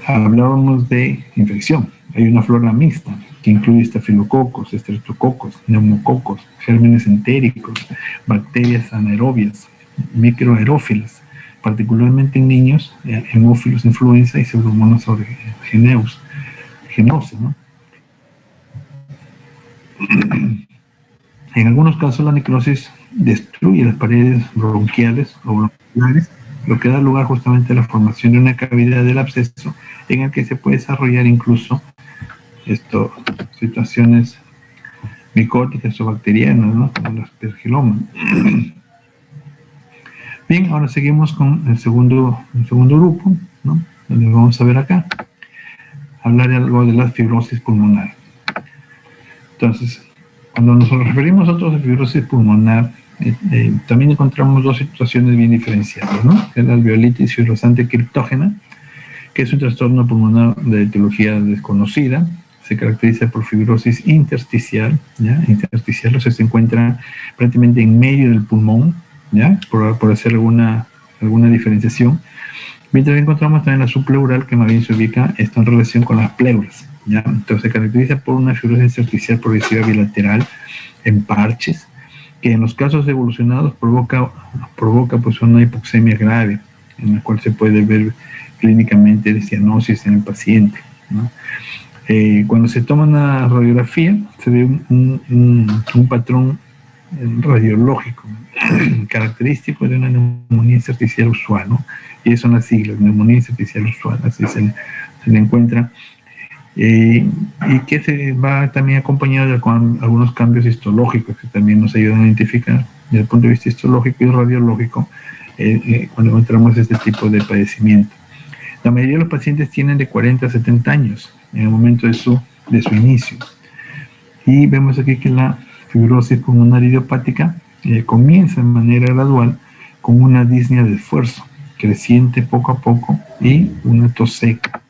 Hablábamos de infección. Hay una flora mixta que incluye estafilococos, estreptococos, neumococos, gérmenes entéricos, bacterias anaerobias, microaerófilas, particularmente en niños, hemófilos influenza y pseudomonas aeruginosa, ¿no? En algunos casos la necrosis destruye las paredes bronquiales o bronquiolares, lo que da lugar justamente a la formación de una cavidad del absceso en el que se puede desarrollar incluso situaciones micóticas o bacterianas, ¿no? Como las aspergilomas. Bien, ahora seguimos con el segundo grupo, ¿no? Donde vamos a ver acá, hablar algo de la fibrosis pulmonar. Entonces, cuando nos referimos nosotros a fibrosis pulmonar, también encontramos dos situaciones bien diferenciadas, ¿no? Es la alveolitis fibrosante criptógena, que es un trastorno pulmonar de etiología desconocida, se caracteriza por fibrosis intersticial, ¿ya? Intersticial, o sea, se encuentra prácticamente en medio del pulmón, ¿ya? Por hacer alguna diferenciación. Mientras encontramos también la subpleural, que más bien se ubica esto en relación con las pleuras, ¿ya? Entonces se caracteriza por una fibrosis intersticial progresiva bilateral en parches, que en los casos evolucionados provoca pues una hipoxemia grave, en la cual se puede ver clínicamente cianosis en el paciente, ¿no? Cuando se toma una radiografía, se ve un patrón radiológico característico de una neumonía intersticial usual, ¿no? Y esas son las siglas, neumonía intersticial usual, así se le encuentra, y que se va también acompañado con algunos cambios histológicos que también nos ayudan a identificar desde el punto de vista histológico y radiológico cuando encontramos este tipo de padecimiento. La mayoría de los pacientes tienen de 40 a 70 años en el momento de su inicio. Y vemos aquí que la fibrosis pulmonar idiopática comienza de manera gradual con una disnea de esfuerzo, creciente poco a poco y una tos seca.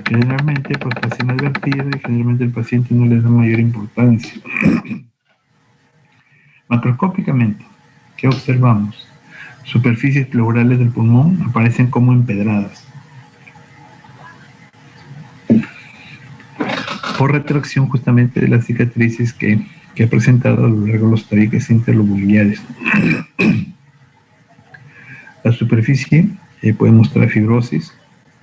Generalmente pues pasa inadvertida y generalmente el paciente no le da mayor importancia. Macroscópicamente, ¿qué observamos? Superficies pleurales del pulmón aparecen como empedradas por retracción justamente de las cicatrices que ha presentado a lo largo de los tabiques interlobulares. La superficie puede mostrar fibrosis,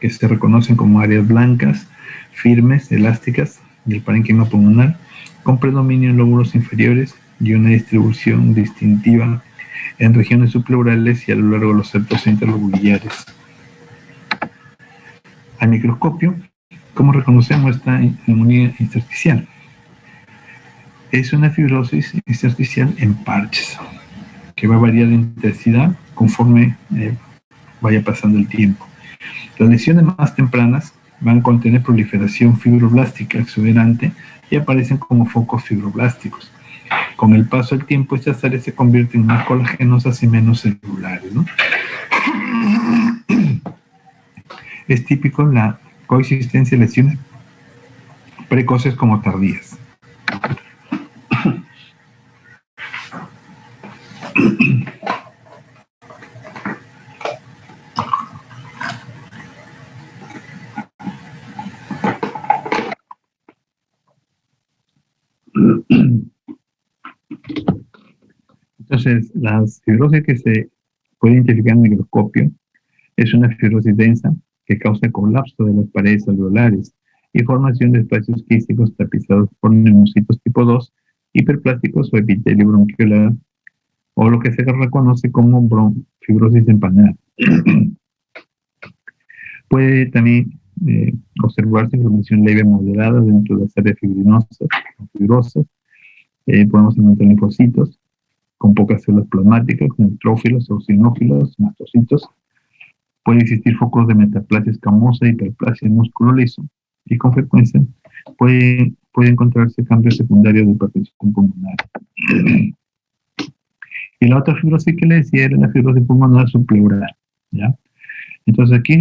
que se reconocen como áreas blancas, firmes, elásticas del parénquima pulmonar, con predominio en lóbulos inferiores y una distribución distintiva en regiones subpleurales y a lo largo de los septos interlobulares. Al microscopio, ¿cómo reconocemos esta neumonía intersticial? Es una fibrosis intersticial en parches, ¿ok? que va a variar de intensidad conforme vaya pasando el tiempo. Las lesiones más tempranas van a contener proliferación fibroblástica exuberante y aparecen como focos fibroblásticos. Con el paso del tiempo, estas áreas se convierten en más colagenosas y menos celulares, ¿no? Es típico la coexistencia de lesiones precoces como tardías. Entonces, la fibrosis que se puede identificar en el microscopio es una fibrosis densa que causa colapso de las paredes alveolares y formación de espacios quísticos tapizados por neumocitos tipo 2, hiperplásticos o epitelio bronquiolar, o lo que se reconoce como fibrosis empanada. Puede también observarse inflamación leve moderada dentro de las áreas fibrinosas o fibrosas. Podemos encontrar linfocitos con pocas células plasmáticas, neutrófilos, eosinófilos, mastocitos. Puede existir focos de metaplasia escamosa, hiperplasia, músculo liso, y con frecuencia puede encontrarse cambios secundarios de hipertensión pulmonar. Y la otra fibrosis que le decía era la fibrosis pulmonar subpleural, ¿ya? Entonces aquí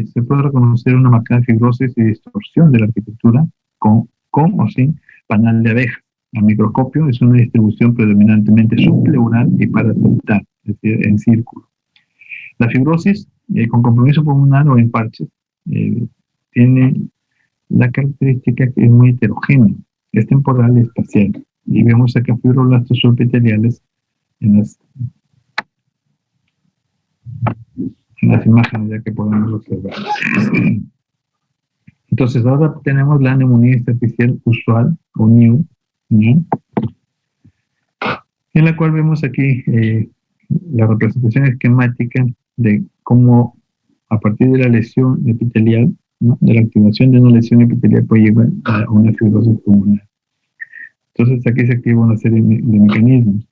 se puede reconocer una marcada fibrosis y distorsión de la arquitectura con o sin panal de abeja. Al microscopio es una distribución predominantemente subpleural y paraseptal, es decir, en círculo. La fibrosis con compromiso pulmonar o en parches tiene la característica que es muy heterogénea, es temporal y espacial. Y vemos acá fibroblastos subepiteliales en las imágenes ya que podemos observar. Entonces ahora tenemos la neumonía intersticial usual o NIU, en la cual vemos aquí la representación esquemática de cómo a partir de la lesión epitelial, ¿no?, de la activación de una lesión epitelial puede llevar a una fibrosis pulmonar. Entonces aquí se activa una serie de mecanismos.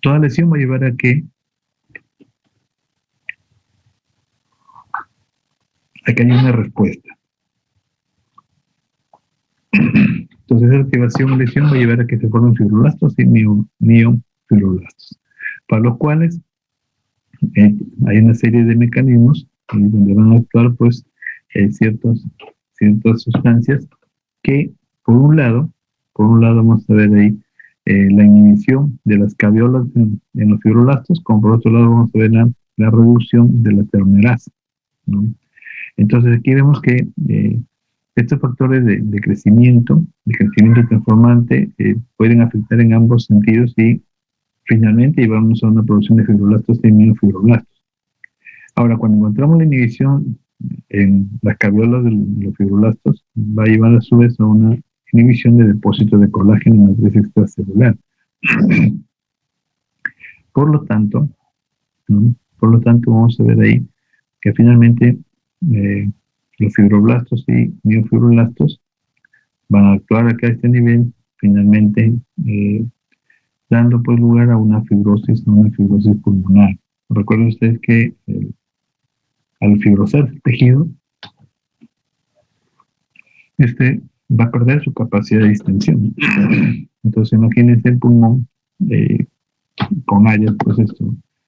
Toda lesión va a llevar a que haya una respuesta. Entonces esa activación o lesión va a llevar a que se formen fibroblastos y miofibroblastos, para los cuales hay una serie de mecanismos donde van a actuar pues ciertas sustancias que por un lado vamos a ver ahí la inhibición de las caviolas en los fibroblastos, como por otro lado vamos a ver la reducción de la telomerasa, ¿no? Entonces aquí vemos que estos factores de crecimiento transformante pueden afectar en ambos sentidos y finalmente llevamos a una producción de fibroblastos y miofibroblastos. Ahora, cuando encontramos la inhibición en las caviolas de los fibroblastos, va a llevar a su vez a una inhibición de depósitos de colágeno en matriz extracelular. Por lo tanto, vamos a ver ahí que finalmente los fibroblastos y miofibroblastos van a actuar acá a este nivel, finalmente dando pues lugar a una fibrosis pulmonar. Recuerden ustedes que al fibrosar el tejido, va a perder su capacidad de distensión. Entonces imagínense el pulmón con áreas pues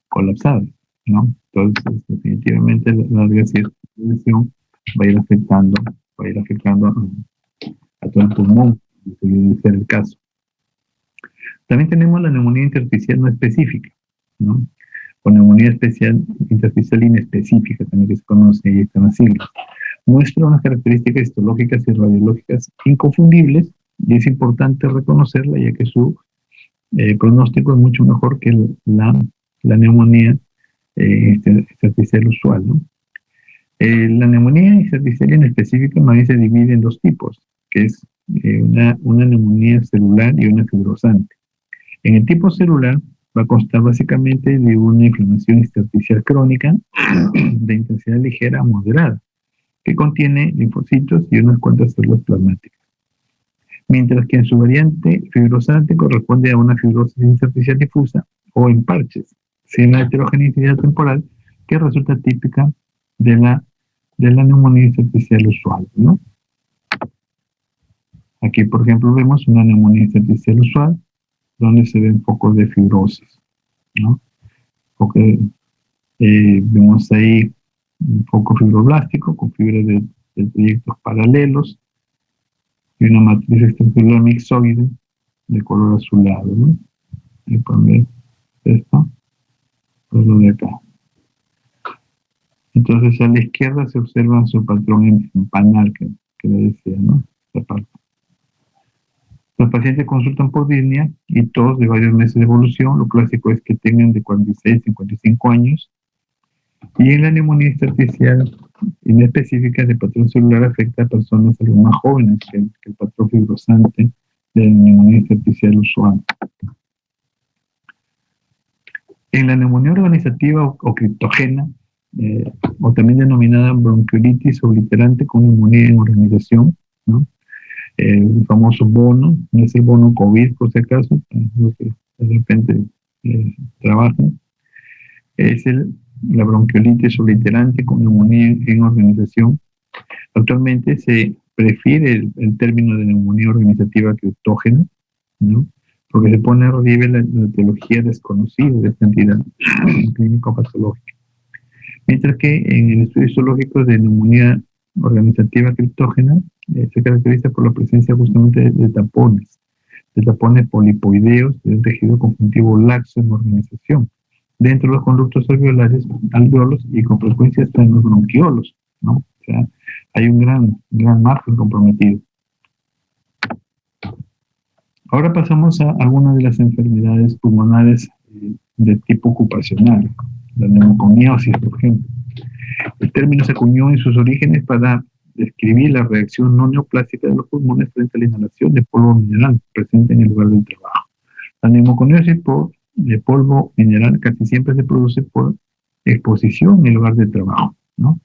colapsadas, ¿no? Entonces definitivamente la lesión va a ir afectando a todo el pulmón, si debe ser el caso. También tenemos la neumonía intersticial no específica, ¿no? O neumonía intersticial inespecífica, también que se conoce, y están las siglas. Muestra unas características histológicas y radiológicas inconfundibles, y es importante reconocerla, ya que su pronóstico es mucho mejor que la neumonía intersticial usual, ¿no? La neumonía intersticial inespecífica más bien se divide en dos tipos, que es una neumonía celular y una fibrosante. En el tipo celular va a constar básicamente de una inflamación intersticial crónica de intensidad ligera a moderada, que contiene linfocitos y unas cuantas células plasmáticas. mientras que en su variante fibrosante corresponde a una fibrosis intersticial difusa o en parches, sin la heterogeneidad temporal que resulta típica de la neumonía intersticial usual, ¿no? Aquí, por ejemplo, vemos una neumonía intersticial usual donde se ven focos de fibrosis, ¿no? Porque, vemos ahí un foco fibroblástico con fibras de proyectos paralelos y una matriz extracelular mixoide de color azulado, ¿no? Ahí pueden ver esto, pues lo de acá. Entonces a la izquierda se observa su patrón en panal que le decía, ¿no? Esta parte. Los pacientes consultan por disnea y todos de varios meses de evolución. Lo clásico es que tengan de 46 a 55 años. Y en la neumonía intersticial inespecífica de patrón celular afecta a personas algo más jóvenes que el patrón fibrosante de la neumonía intersticial usual. En la neumonía organizativa o criptógena, o también denominada bronquiolitis obliterante con neumonía en organización, ¿no? El famoso bono, no es el bono COVID por si acaso, lo que de repente trabajan, es la bronquiolitis obliterante con neumonía en organización. Actualmente se prefiere el término de neumonía organizativa criptógena, ¿no? Porque se pone a relieve la etiología desconocida de esta entidad clínico-patológica. Mientras que en el estudio histológico de neumonía organizativa criptógena se caracteriza por la presencia justamente de tapones polipoideos de un tejido conjuntivo laxo en organización, dentro de los conductos alveolos y con frecuencia hasta en los bronquiolos, ¿no? O sea, hay un gran margen comprometido. Ahora pasamos a algunas de las enfermedades pulmonares de tipo ocupacional, la neumoconiosis, por ejemplo. El término se acuñó en sus orígenes para describir la reacción no neoplásica de los pulmones frente a la inhalación de polvo mineral presente en el lugar del trabajo. La neumoconiosis de polvo mineral casi siempre se produce por exposición en el lugar de trabajo, ¿no?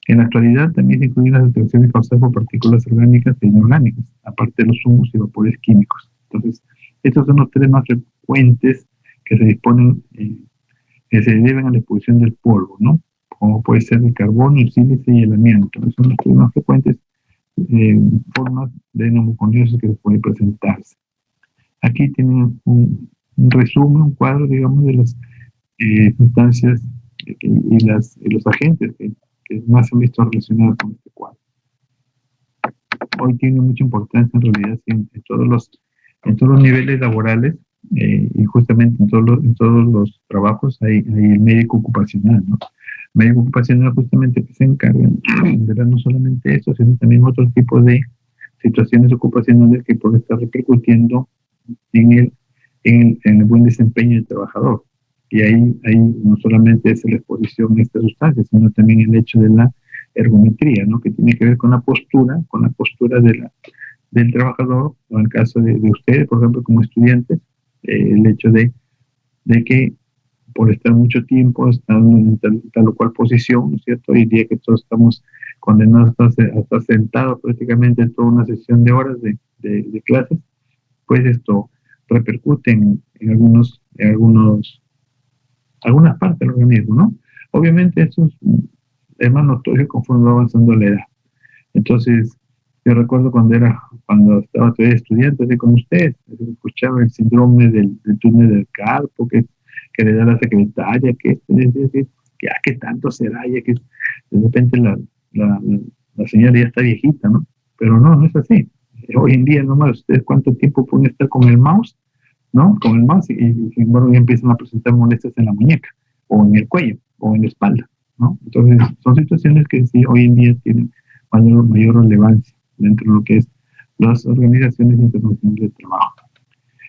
En la actualidad también se incluyen las alteraciones causadas por partículas orgánicas e inorgánicas, aparte de los humos y vapores químicos. Entonces, estos son los tres más frecuentes que se disponen, que se deben a la exposición del polvo, ¿no? Como puede ser el carbono, el sílice y el amianto. Esos son los tres más frecuentes formas de neumoconiosis que se pueden presentarse. Aquí tienen un resumen, un cuadro, digamos, de las sustancias y los agentes que más se han visto relacionados con este cuadro. Hoy tiene mucha importancia en realidad en todos los niveles laborales y justamente en todos los trabajos hay el médico ocupacional, ¿no? El médico ocupacional justamente que se encarga de ver no solamente eso, sino también otros tipos de situaciones ocupacionales que pueden estar repercutiendo en el buen desempeño del trabajador. Y ahí no solamente es la exposición a estas sustancias, sino también el hecho de la ergometría, ¿no? Que tiene que ver con la postura del trabajador, o en el caso de ustedes, por ejemplo, como estudiantes, el hecho de que por estar mucho tiempo estando en tal o cual posición, ¿no es cierto? Hoy día que todos estamos condenados a estar sentados prácticamente toda una sesión de horas de clases, pues esto repercute en algunas partes del organismo, ¿no? Obviamente eso es más notorio conforme va avanzando la edad. Entonces, yo recuerdo cuando estaba todavía estudiante, así como usted, escuchaba el síndrome del túnel del carpo, que le da la secretaria, que tanto será, ya que de repente la señora ya está viejita, ¿no? Pero no es así. Hoy en día, nomás, ustedes cuánto tiempo pueden estar con el mouse, ¿no? Con el mouse y sin embargo ya empiezan a presentar molestias en la muñeca, o en el cuello, o en la espalda, ¿no? Entonces, son situaciones que sí hoy en día tienen mayor relevancia dentro de lo que es las organizaciones internacionales de trabajo.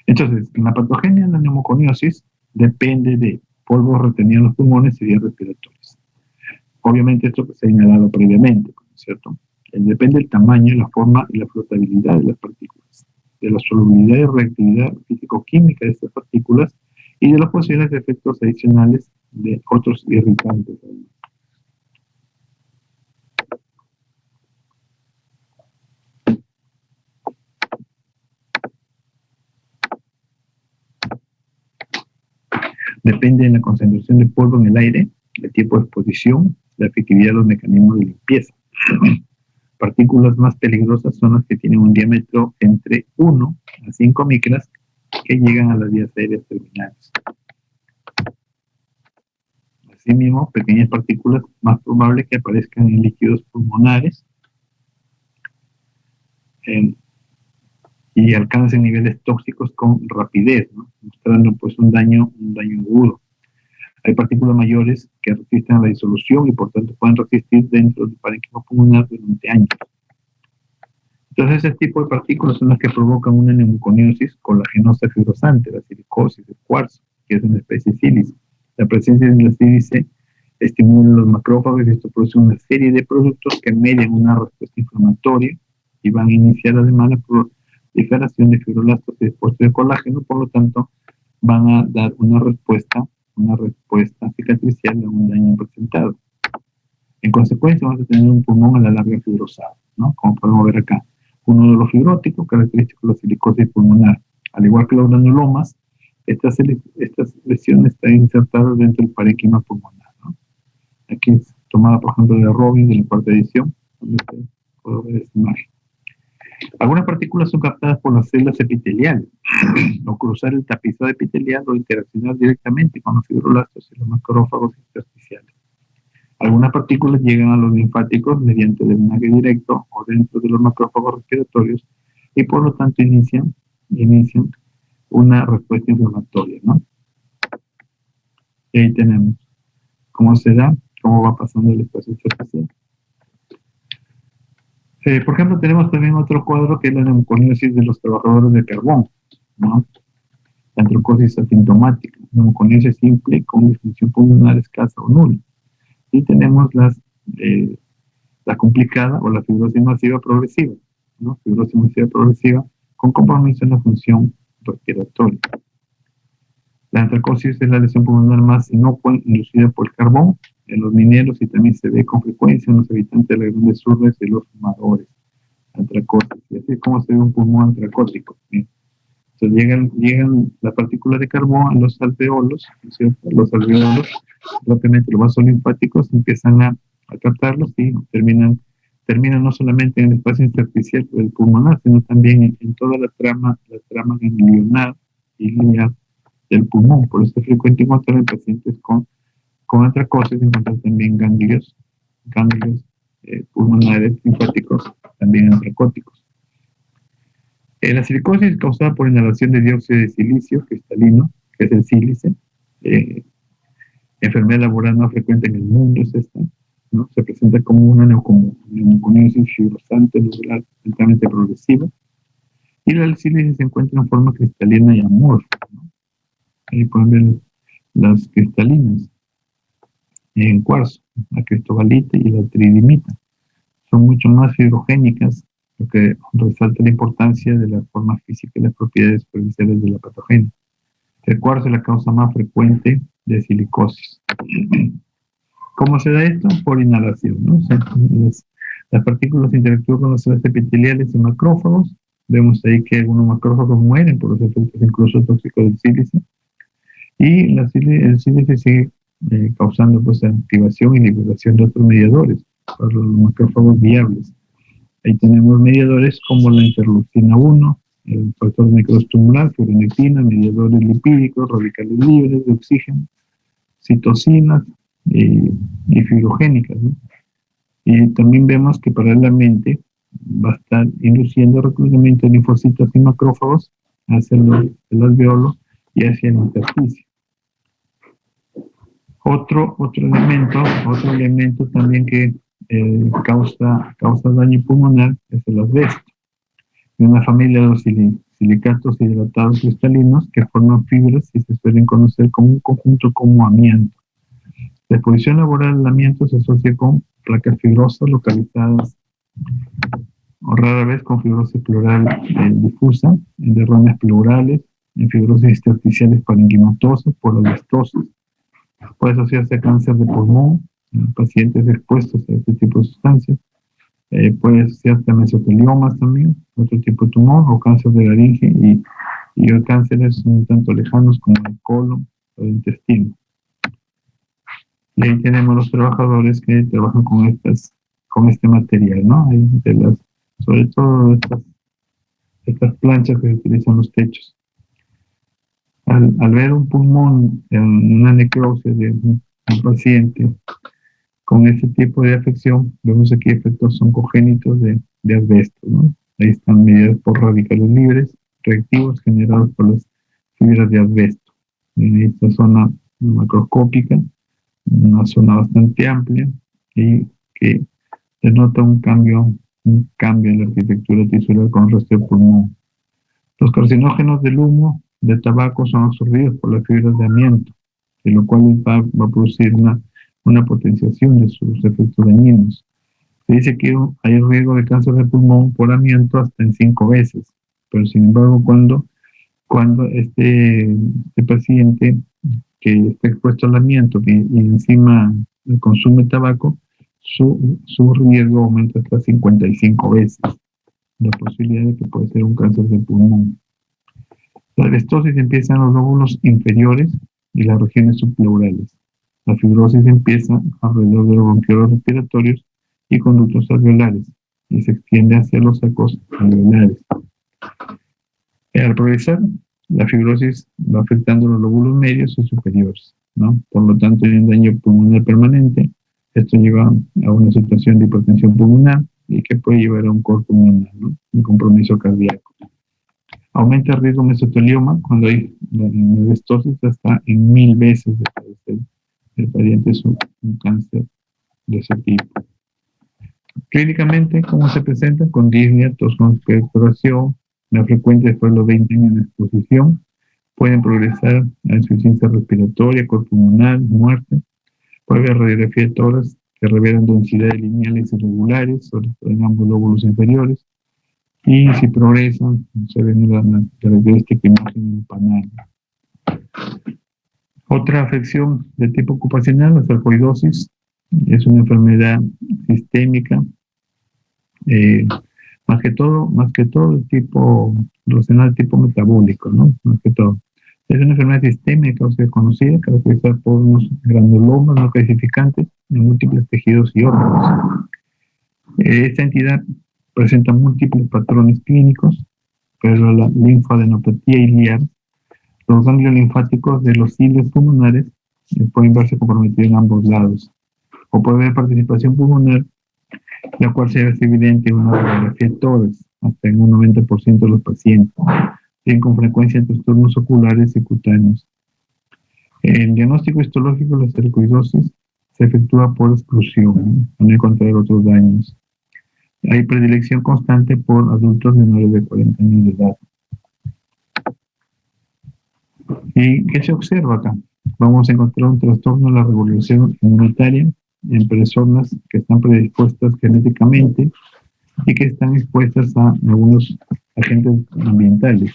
Entonces, la patogenia de la neumoconiosis depende de polvo retenido en los pulmones y vías respiratorias. Obviamente esto se ha señalado previamente, ¿cierto? Depende del tamaño, la forma y la flotabilidad de las partículas, de la solubilidad y reactividad físico-química de estas partículas y de los posibles efectos adicionales de otros irritantes. Depende de la concentración de polvo en el aire, el tiempo de exposición, la efectividad de los mecanismos de limpieza. Partículas más peligrosas son las que tienen un diámetro entre 1 a 5 micras que llegan a las vías aéreas terminales. Asimismo, pequeñas partículas más probable que aparezcan en líquidos pulmonares y alcancen niveles tóxicos con rapidez, ¿no? Mostrando pues un daño agudo. Hay partículas mayores que resisten a la disolución y por tanto pueden resistir dentro del parénquima pulmonar durante años. Entonces, ese tipo de partículas son las que provocan una neumoconiosis colagenosa fibrosante, la silicosis, el cuarzo, que es una especie de sílice. La presencia de la sílice estimula los macrófagos y esto produce una serie de productos que median una respuesta inflamatoria y van a iniciar además la proliferación de fibroblastos y depósitos de colágeno, por lo tanto, van a dar una respuesta cicatricial a un daño presentado. En consecuencia, vamos a tener un pulmón a la larga fibrosado, ¿no? Como podemos ver acá. Un nódulo fibrótico, característico de la silicosis pulmonar. Al igual que los granulomas, estas lesiones están insertadas dentro del parénquima pulmonar, ¿no? Aquí es tomada, por ejemplo, de Robbins, de la cuarta edición, donde se puede ver esta imagen. Algunas partículas son captadas por las células epiteliales, o cruzar el tapizado epitelial o interaccionar directamente con los fibroblastos y los macrófagos intersticiales. Algunas partículas llegan a los linfáticos mediante drenaje directo o dentro de los macrófagos respiratorios y por lo tanto inician una respuesta inflamatoria, ¿no? Y ahí tenemos cómo se da, cómo va pasando el espacio intersticial. Por ejemplo, tenemos también otro cuadro que es la neumoconiosis de los trabajadores de carbón, ¿no? La antrocosis asintomática, neumoconiosis simple con disfunción pulmonar escasa o nula. Y tenemos la complicada o la fibrosis masiva progresiva, ¿no? Fibrosis masiva progresiva con compromiso en la función respiratoria. La antracosis es la lesión pulmonar más inocua inducida por el carbón en los mineros y también se ve con frecuencia en los habitantes de las grandes urbes y los fumadores. Antracosis, y así es como se ve un pulmón antracótico, ¿sí? Entonces llegan las partículas de carbón a los alveolos, ¿no es cierto? Los alveolos, rápidamente los vasos linfáticos empiezan a captarlos y terminan no solamente en el espacio intersticial del pulmonar, sino también en toda la trama ganglionar y lineal del pulmón. Por eso es frecuente encontrar en pacientes con antracosis, encontrar también ganglios pulmonares linfáticos, también antracóticos. La silicosis es causada por inhalación de dióxido de silicio cristalino, que es el sílice. Enfermedad laboral más frecuente en el mundo es esta, ¿no? Se presenta como una neumoconiosis fibrosante nodular altamente progresiva. Y la sílice se encuentra en forma cristalina y amorfa, ¿no? Ahí pueden ver las cristalinas en cuarzo, la cristobalita y la tridimita. Son mucho más fibrogénicas, lo que resalta la importancia de la forma física y las propiedades superficiales de la patogenia. El cuarzo es la causa más frecuente de silicosis. ¿Cómo se da esto? Por inhalación, ¿no? O sea, las partículas interactúan con las células epiteliales y macrófagos. Vemos ahí que algunos macrófagos mueren por los efectos incluso tóxicos del sílice. Y el sílice sigue causando pues activación y liberación de otros mediadores para los macrófagos viables. Ahí tenemos mediadores como la interleucina 1, el factor microtumoral, fibronectina, mediadores lipídicos, radicales libres de oxígeno, citocinas y fibrogénicas, ¿no? Y también vemos que paralelamente va a estar induciendo reclutamiento de linfocitos y macrófagos hacia el alveolo y hacia el intersticio. Otro elemento también que causa daño pulmonar es el asbesto. Es una familia de los silicatos hidratados cristalinos que forman fibras y se suelen conocer como un conjunto como amianto. La exposición laboral al amianto se asocia con placas fibrosas localizadas o rara vez con fibrosis pleural difusa, en derrames pleurales, en fibrosis intersticiales parenquimatosas por asbestosis. Puede asociarse a cáncer de pulmón en pacientes expuestos a este tipo de sustancias. Puede asociarse a mesotheliomas también, otro tipo de tumor, o cáncer de laringe y cánceres un tanto lejanos como el colon el intestino. Y ahí tenemos los trabajadores que trabajan con este material, ¿no? Ahí sobre todo estas planchas que se utilizan en los techos. Al ver un pulmón en una necrosis de un paciente con este tipo de afección, vemos aquí efectos oncogénitos de asbesto, ¿no? Ahí están medidas por radicales libres, reactivos generados por las fibras de asbesto. En esta zona macroscópica, una zona bastante amplia y que denota un cambio en la arquitectura tisular con el resto del pulmón. Los carcinógenos del humo de tabaco son absorbidos por las fibras de amianto, de lo cual va a producir una potenciación de sus efectos dañinos. Se dice que hay riesgo de cáncer de pulmón por amianto hasta en 5 veces, pero sin embargo cuando este paciente que está expuesto al amianto y encima consume tabaco, su riesgo aumenta hasta 55 veces la posibilidad de que puede ser un cáncer de pulmón. La asbestosis empieza en los lóbulos inferiores y las regiones subpleurales. La fibrosis empieza alrededor de los bronquiolos respiratorios y conductos alveolares y se extiende hacia los sacos alveolares. Al progresar, la fibrosis va afectando los lóbulos medios y superiores, ¿no? Por lo tanto, hay un daño pulmonar permanente. Esto lleva a una situación de hipertensión pulmonar y que puede llevar a un corte pulmonar, ¿no? Un compromiso cardíaco. Aumenta el riesgo de mesotelioma cuando hay asbestosis hasta en 1000 veces de padecer el paciente un cáncer de ese tipo. Clínicamente, ¿cómo se presenta? Con disnea, tos con expectoración, la frecuente después de los 20 años de exposición, pueden progresar a insuficiencia respiratoria, corte pulmonar, muerte. Puede haber radiografía de tórax que revelan densidades lineales irregulares, sobre todo en ambos lóbulos inferiores. Y si progresan, se ve la característica imagen empanada. Otra afección de tipo ocupacional, la sarcoidosis, es una enfermedad sistémica, más que todo de tipo relacionado al tipo metabólico, ¿no? Más que todo. Es una enfermedad sistémica, o sea, conocida, caracterizada por unos granulomas no calcificantes en múltiples tejidos y órganos. Esta entidad presenta múltiples patrones clínicos, pero la linfadenopatía iliar, los ganglios linfáticos de los cilios pulmonares pueden verse comprometidos en ambos lados. O puede haber participación pulmonar, la cual se hace evidente en una radiografía de tórax, hasta en un 90% de los pacientes, y con frecuencia en trastornos oculares y cutáneos. El diagnóstico histológico de la sarcoidosis se efectúa por exclusión, ¿no? No encontrar otros daños. Hay predilección constante por adultos menores de 40 años de edad. ¿Y qué se observa acá? Vamos a encontrar un trastorno de la regulación inmunitaria en personas que están predispuestas genéticamente y que están expuestas a algunos agentes ambientales.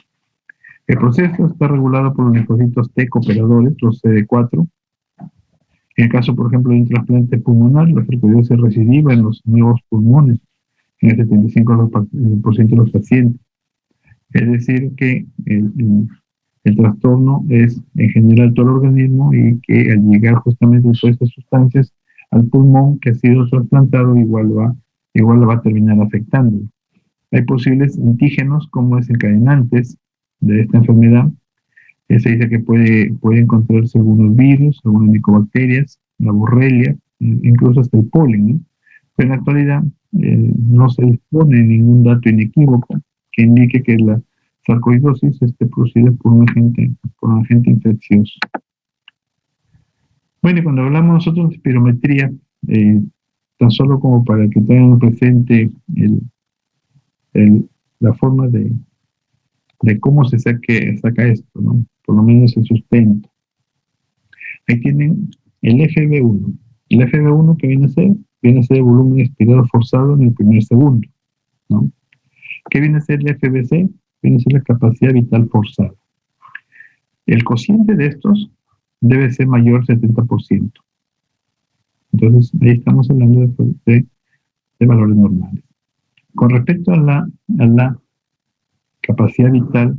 El proceso está regulado por los linfocitos T cooperadores, los CD4. En el caso, por ejemplo, de un trasplante pulmonar, la sarcoidosis recidiva en los nuevos pulmones, en el 75% de los pacientes. Es decir, que el trastorno es en general todo el organismo y que al llegar justamente todas estas sustancias al pulmón que ha sido trasplantado igual la va a terminar afectando. Hay posibles antígenos como desencadenantes de esta enfermedad. Se dice que puede encontrarse algunos virus, algunas micobacterias, la borrelia, incluso hasta el polen, ¿no? Pero en la actualidad no se dispone de ningún dato inequívoco que indique que la sarcoidosis esté producida por un agente infeccioso. Bueno, y cuando hablamos nosotros de espirometría, tan solo como para que tengan presente la forma de cómo se saca esto, ¿no? Por lo menos el sustento. Ahí tienen el FB1. El FB1 que viene a ser el volumen expirado forzado en el primer segundo, ¿no? ¿Qué viene a ser el FBC? Viene a ser la capacidad vital forzada. El cociente de estos debe ser mayor al 70%. Entonces, ahí estamos hablando de valores normales. Con respecto a la capacidad vital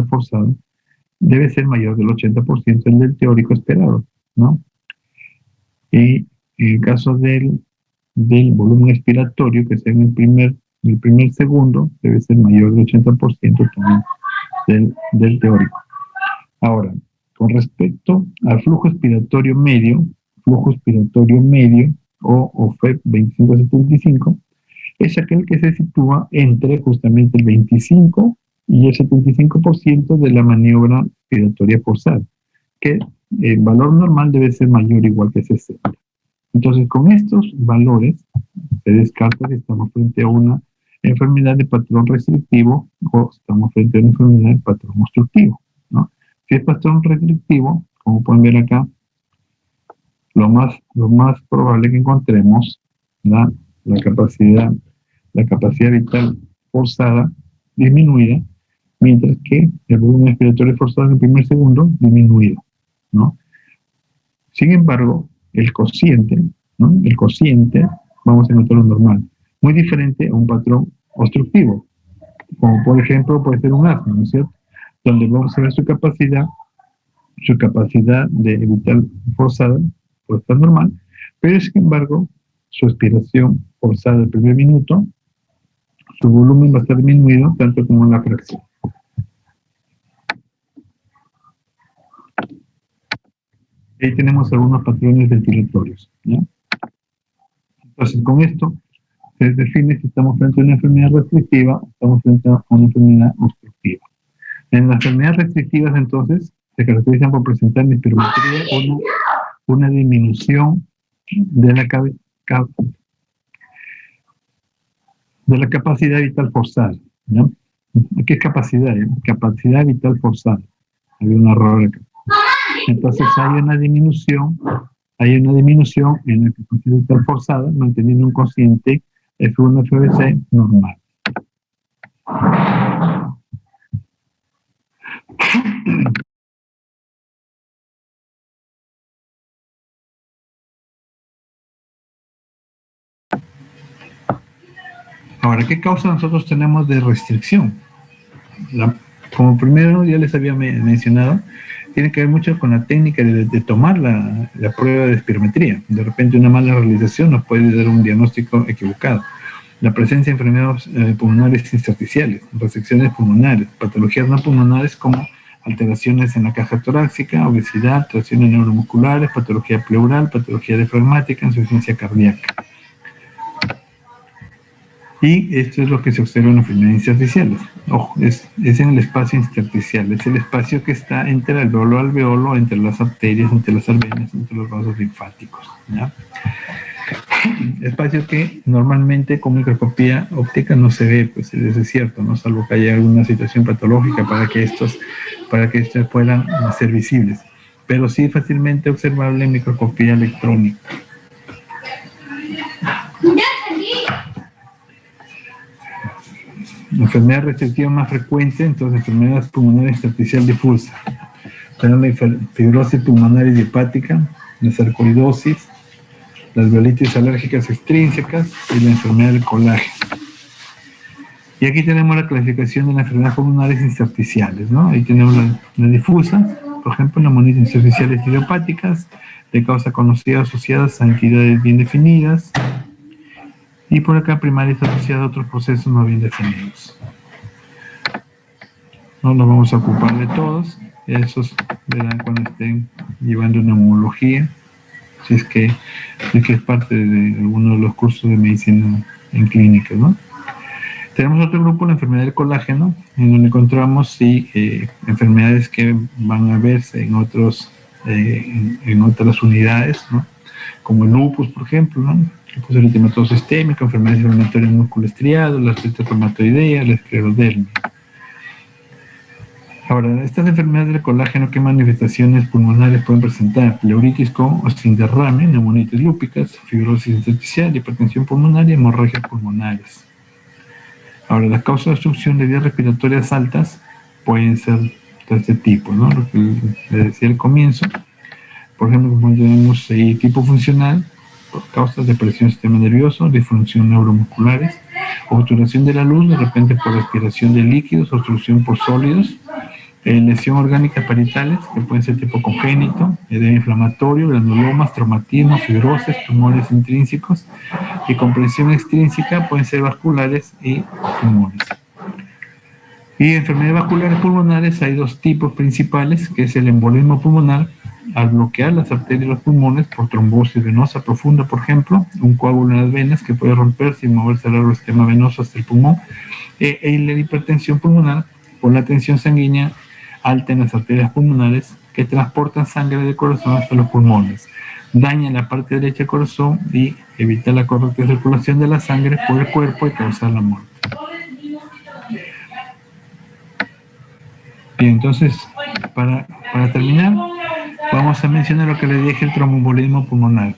forzada, debe ser mayor del 80% del teórico esperado, ¿no? Y en el caso del volumen expiratorio, que sea en el primer segundo, debe ser mayor del 80% también del teórico. Ahora, con respecto al flujo expiratorio medio o FEP 25-75, es aquel que se sitúa entre justamente el 25 y el 75% de la maniobra expiratoria forzada, que el valor normal debe ser mayor o igual que 60. Entonces, con estos valores se descarta si estamos frente a una enfermedad de patrón restrictivo o estamos frente a una enfermedad de patrón obstructivo, ¿no? Si es patrón restrictivo, como pueden ver acá, lo más probable que encontremos la, la capacidad vital forzada disminuida, mientras que el volumen expiratorio forzado en el primer segundo disminuido, ¿no? Sin embargo, el cociente, ¿no? El cociente, vamos a encontrarlo normal, muy diferente a un patrón obstructivo, como por ejemplo puede ser un asma, ¿no es cierto? Donde vamos a ver su capacidad de vital forzada, pues está normal, pero sin embargo, su expiración forzada el primer minuto, su volumen va a estar disminuido tanto como en la fracción. Ahí tenemos algunos patrones ventilatorios, ¿ya? Entonces, con esto se define si estamos frente a una enfermedad restrictiva o estamos frente a una enfermedad obstructiva. En las enfermedades restrictivas, entonces, se caracterizan por presentar en espirometría una disminución de la capacidad vital forzada, ¿no? ¿Qué es capacidad? Capacidad vital forzada. Hay un error acá. Entonces hay una disminución en la capacidad vital forzada, manteniendo un cociente F1 FBC normal. Ahora, ¿qué causa nosotros tenemos de restricción? Como primero ya les había mencionado, tiene que ver mucho con la técnica de tomar la prueba de espirometría. De repente una mala realización nos puede dar un diagnóstico equivocado. La presencia de enfermedades pulmonares intersticiales, resecciones pulmonares, patologías no pulmonares como alteraciones en la caja torácica, obesidad, alteraciones neuromusculares, patología pleural, patología diafragmática, insuficiencia cardíaca. Y esto es lo que se observa en enfermedades intersticiales. Ojo, es en el espacio intersticial, es el espacio que está entre el alveolo, entre las arterias, entre las venas, entre los vasos linfáticos, ¿ya? Espacio que normalmente con microscopía óptica no se ve, pues eso es cierto, ¿no? Salvo que haya alguna situación patológica para que estos puedan ser visibles, pero sí fácilmente observable en microscopía electrónica. La enfermedad restrictiva más frecuente, entonces, enfermedad pulmonar intersticial difusa. Tenemos la fibrosis pulmonar idiopática, la sarcoidosis, las alveolitis alérgicas extrínsecas y la enfermedad del colágeno. Y aquí tenemos la clasificación de las enfermedades pulmonares intersticiales, ¿no? Ahí tenemos la difusa, por ejemplo, neumonitis intersticiales idiopáticas, de causa conocida asociadas a entidades bien definidas, y por acá primarias asociadas a otros procesos no bien definidos. No nos vamos a ocupar de todos, esos verán cuando estén llevando neumología, si es que es parte de alguno de los cursos de medicina en clínica, ¿no? Tenemos otro grupo, la enfermedad del colágeno, en donde encontramos enfermedades que van a verse en otras unidades, ¿no? Como el lupus, por ejemplo, ¿no? Lupus eritematoso sistémico, enfermedades inflamatorias del músculo estriado, la artritis reumatoidea, la esclerodermia. Ahora, estas enfermedades del colágeno, ¿qué manifestaciones pulmonares pueden presentar? Pleuritis con o sin derrame, neumonitis lúpicas, fibrosis intersticial, hipertensión pulmonar y hemorragias pulmonares. Ahora, las causas de obstrucción de vías respiratorias altas pueden ser de este tipo, ¿no? Lo que les decía al comienzo. Por ejemplo, como tenemos tipo funcional, por causas de presión del sistema nervioso, disfunción neuromusculares, obturación de la luz, de repente por respiración de líquidos, obstrucción por sólidos, Lesión orgánica parietales, que pueden ser tipo congénito, edema inflamatorio, granulomas, traumatismo, fibrosis, tumores intrínsecos, y compresión extrínseca, pueden ser vasculares y tumores. Y enfermedades vasculares pulmonares hay dos tipos principales, que es el embolismo pulmonar, al bloquear las arterias de los pulmones por trombosis venosa profunda, por ejemplo, un coágulo en las venas que puede romperse y moverse a largo del sistema venoso hasta el pulmón, y la hipertensión pulmonar por la tensión sanguínea alta en las arterias pulmonares que transportan sangre del corazón hasta los pulmones, daña la parte derecha del corazón y evita la correcta circulación de la sangre por el cuerpo y causar la muerte. Bien, entonces, para terminar, vamos a mencionar lo que les dije, el tromboembolismo pulmonar.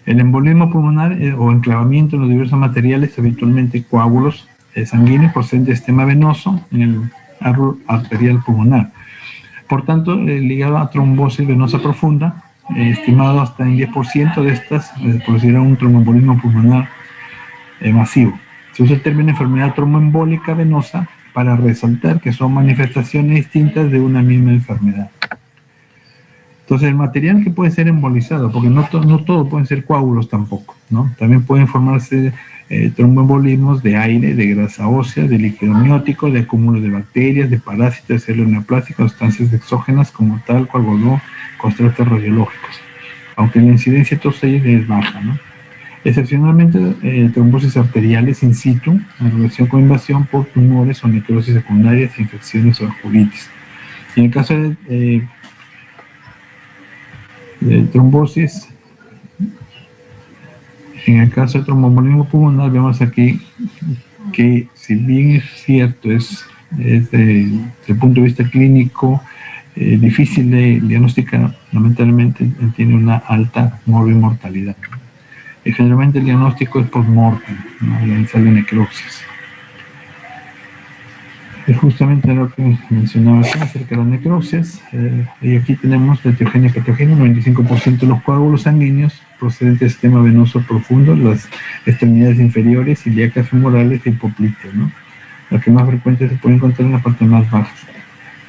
El embolismo pulmonar o enclavamiento en los diversos materiales, habitualmente coágulos sanguíneos procedentes del sistema venoso en el árbol arterial pulmonar. Por tanto, ligado a trombosis venosa profunda, estimado hasta en 10% de estas producirá un tromboembolismo pulmonar masivo. Se usa el término enfermedad tromboembólica venosa para resaltar que son manifestaciones distintas de una misma enfermedad. Entonces, el material que puede ser embolizado, porque no todo pueden ser coágulos tampoco, ¿no? También pueden formarse tromboembolismos de aire, de grasa ósea, de líquido amniótico, de acúmulo de bacterias, de parásitos, de células neoplásicas, sustancias exógenas como talco, algodón, contrastes radiológicos, aunque la incidencia de todos ellos es baja, ¿no? Excepcionalmente, trombosis arteriales in situ, en relación con invasión por tumores o necrosis secundarias, infecciones o vasculitis. Y en el caso de trombosis, en el caso de tromboembolismo pulmonar, vemos aquí que, si bien es cierto, es desde el punto de vista clínico difícil de diagnosticar, lamentablemente tiene una alta mortalidad. Generalmente el diagnóstico es post-mortem, ¿no? Y ahí sale necropsias. Es justamente lo que mencionaba acá acerca de las necropsias. Y aquí tenemos la etiogenia y patogenia, 95% de los coágulos sanguíneos procedentes del sistema venoso profundo, las extremidades inferiores, ilíacas femorales y hipopliteas, ¿no? Lo que más frecuente se puede encontrar en la parte más baja.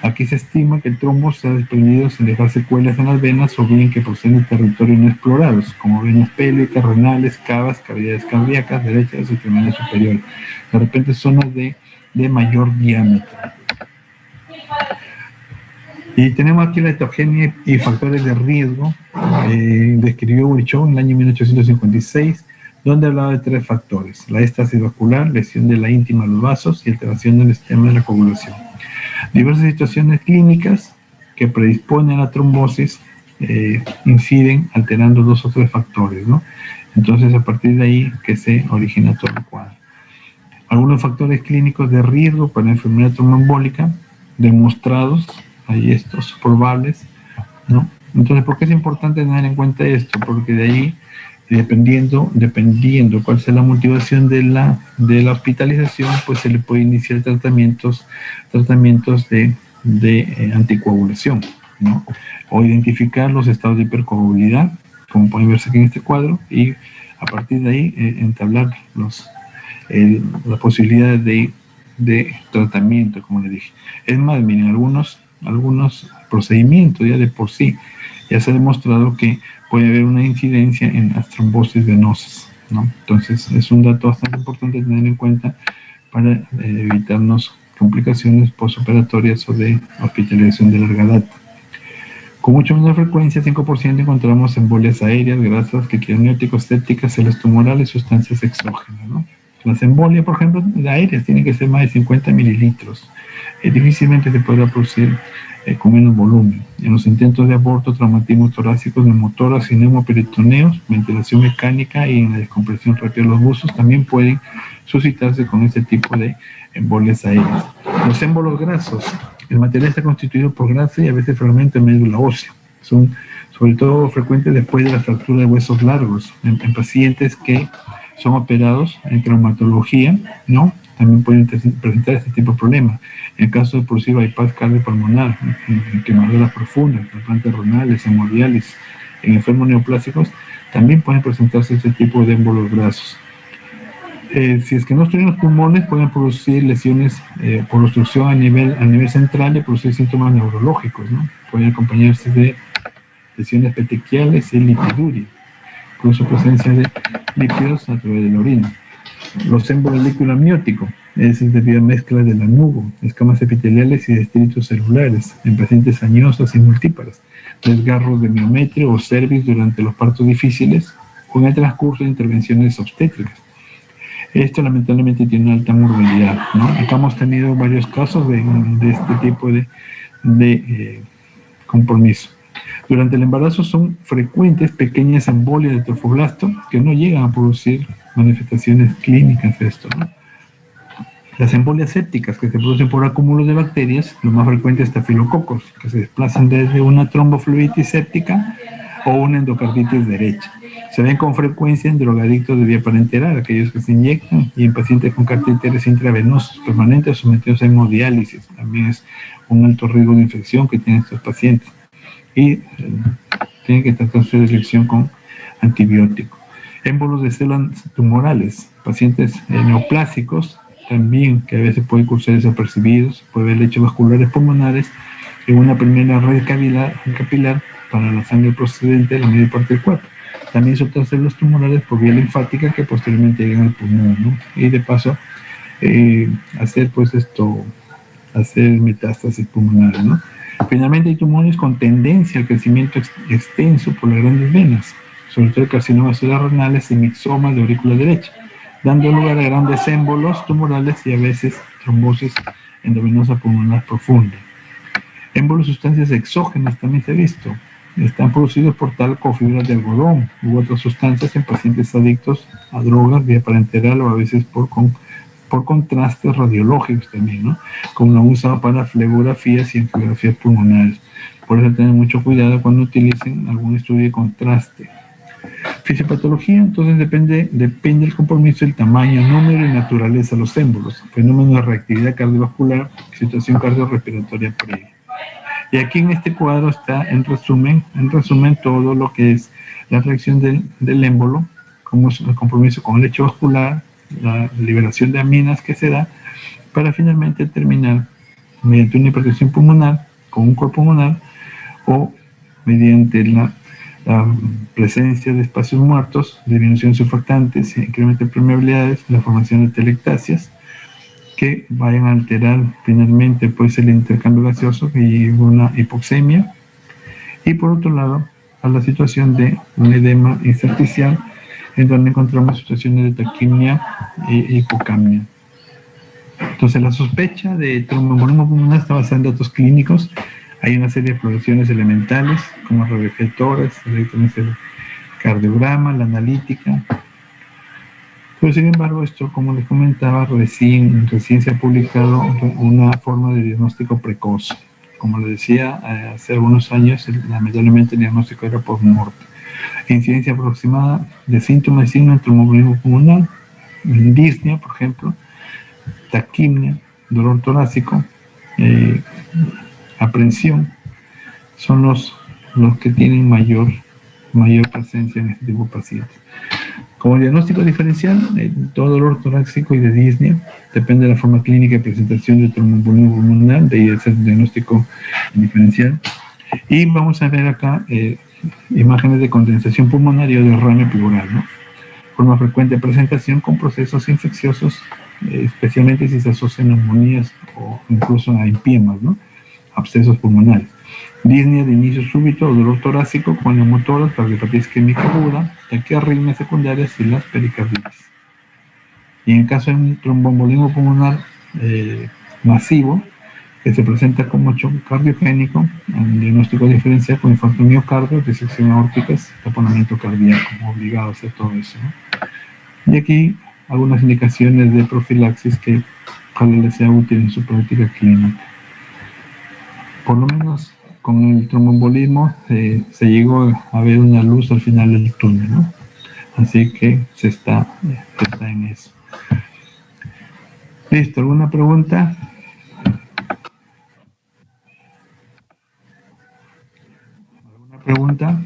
Aquí se estima que el trombo se ha desprendido sin dejar secuelas en las venas o bien que proceden de territorios no explorados, como venas pélvicas, renales, cavas, cavidades cardíacas, derechas y extremidades superiores. De repente zonas de mayor diámetro. Y tenemos aquí la etiogenia y factores de riesgo, describió Virchow en el año 1856, donde hablaba de 3 factores: la éstasis vascular, lesión de la íntima de los vasos y alteración del sistema de la coagulación. Diversas situaciones clínicas que predisponen a la trombosis inciden alterando 2 o 3 factores, ¿no? Entonces, a partir de ahí que se origina todo el cuadro. Algunos factores clínicos de riesgo para la enfermedad tromboembólica demostrados, hay estos probables, ¿no? Entonces, ¿por qué es importante tener en cuenta esto? Porque de ahí, dependiendo cuál sea la motivación de la hospitalización, pues se le puede iniciar tratamientos de anticoagulación, ¿no? O identificar los estados de hipercoagulabilidad, como pueden verse aquí en este cuadro, y a partir de ahí entablar la posibilidad de tratamiento, como le dije. Es más, miren, algunos procedimientos ya de por sí ya se ha demostrado que puede haber una incidencia en las trombosis venosas, ¿no? Entonces es un dato bastante importante tener en cuenta para evitarnos complicaciones postoperatorias o de hospitalización de larga data. Con mucho menor frecuencia, 5%, encontramos embolias aéreas, grasas, líquidos amnióticos, sépticas, células tumorales, sustancias exógenas, ¿no? Las embolias, por ejemplo, de aéreas tienen que ser más de 50 mililitros. Difícilmente se podrá producir con menos volumen. En los intentos de aborto, traumatismos torácicos, neumotórax y neumoperitoneos, ventilación mecánica y en la descompresión rápida de los buzos también pueden suscitarse con este tipo de embolias aéreas. Los émbolos grasos. El material está constituido por grasa y a veces fragmentos de médula ósea. Son sobre todo frecuentes después de la fractura de huesos largos en pacientes que son operados en traumatología, ¿no? También pueden presentar este tipo de problemas. En el caso de producir bypass cardiopulmonar, en quemaduras profundas, en trasplantes renales, hemodiálisis, en enfermos neoplásicos, también pueden presentarse este tipo de émbolos grasos. Si es que no obstruyen los pulmones, pueden producir lesiones por obstrucción a nivel central y producir síntomas neurológicos, ¿no? Pueden acompañarse de lesiones petequiales y lipiduria, incluso presencia de lípidos a través de la orina. Los émbolos líquido amniótico es debido a mezcla de lanugo, escamas epiteliales y detritos celulares en pacientes añosas y multíparas, desgarros de miometrio o cervix durante los partos difíciles o en el transcurso de intervenciones obstétricas. Esto lamentablemente tiene una alta morbilidad, ¿no? Acá hemos tenido varios casos de este tipo de compromiso. Durante el embarazo son frecuentes pequeñas embolias de trofoblasto que no llegan a producir manifestaciones clínicas de esto, ¿no? Las embolias sépticas que se producen por acúmulos de bacterias, lo más frecuente es estafilococos, que se desplazan desde una tromboflebitis séptica o una endocarditis derecha. Se ven con frecuencia en drogadictos de vía parenteral, aquellos que se inyectan, y en pacientes con catéteres intravenosos permanentes sometidos a hemodiálisis. También es un alto riesgo de infección que tienen estos pacientes. Y tienen que tratar su elección con antibiótico. Émbolos de células tumorales, pacientes neoplásicos, también que a veces pueden cursar desapercibidos, puede haber lechos vasculares pulmonares en una primera red capilar para la sangre procedente de la mayor parte del cuerpo. También soltar células tumorales por vía linfática que posteriormente llegan al pulmón, ¿no? Y de paso, hacer metástasis pulmonares, ¿no? Finalmente hay tumores con tendencia al crecimiento extenso por las grandes venas, sobre todo carcinomas renales y mixomas de aurícula derecha, dando lugar a grandes émbolos tumorales y a veces trombosis endovenosa pulmonar profunda. Émbolos, sustancias exógenas también se ha visto. Están producidos por talco o fibras de algodón u otras sustancias en pacientes adictos a drogas vía parenteral o a veces por contrastes radiológicos también, ¿no? Como lo han usado para flegografías y angiografías pulmonares. Por eso tener mucho cuidado cuando utilicen algún estudio de contraste. Fisiopatología, entonces depende del compromiso, el tamaño, número y naturaleza de los émbolos, fenómeno de reactividad cardiovascular, situación cardiorrespiratoria previa. Y aquí en este cuadro está en resumen todo lo que es la reacción del émbolo, como es el compromiso con el lecho vascular, la liberación de aminas que se da, para finalmente terminar mediante una hipertensión pulmonar, con un coro pulmonar, o mediante la presencia de espacios muertos, disminución de surfactantes, incremento de permeabilidades, la formación de telectasias, que vayan a alterar finalmente pues el intercambio gaseoso y una hipoxemia, y por otro lado a la situación de un edema intersticial en donde encontramos situaciones de taquimia e hipocamia. Entonces la sospecha de tromboembolismo pulmonar está basada en datos clínicos. Hay una serie de exploraciones elementales como radioflectores, el cardiograma, la analítica. Pero sin embargo, esto, como les comentaba, recién se ha publicado una forma de diagnóstico precoz. Como les decía, hace algunos años, lamentablemente el diagnóstico era por muerte. Incidencia aproximada de síntomas y signos de tromboembolismo pulmonar, disnea, por ejemplo, taquimia, dolor torácico, aprensión, son los que tienen mayor presencia en este tipo de pacientes. Como diagnóstico diferencial, todo dolor torácico y de disnea depende de la forma clínica y presentación del tromboembolismo pulmonar, de ahí es el diagnóstico diferencial. Y vamos a ver acá imágenes de condensación pulmonar o derrame pleural, ¿no? Forma frecuente de presentación con procesos infecciosos, especialmente si se asocian a neumonías o incluso a empiemas, ¿no? Abscesos pulmonares. Disnea de inicio súbito o dolor torácico con neumotoras, cardiopatía isquémica aguda, taquiarritmias secundarias y las pericarditis. Y en el caso de un tromboembolismo pulmonar masivo, que se presenta como choque cardiogénico, un diagnóstico diferencial con infarto miocardio, disección aórtica, taponamiento cardíaco, obligado a hacer todo eso, ¿no? Y aquí algunas indicaciones de profilaxis que ojalá les sea útil en su práctica clínica. Por lo menos con el tromboembolismo se llegó a ver una luz al final del túnel, ¿no? Así que se está en eso. ¿Listo? ¿Alguna pregunta? ¿Alguna pregunta?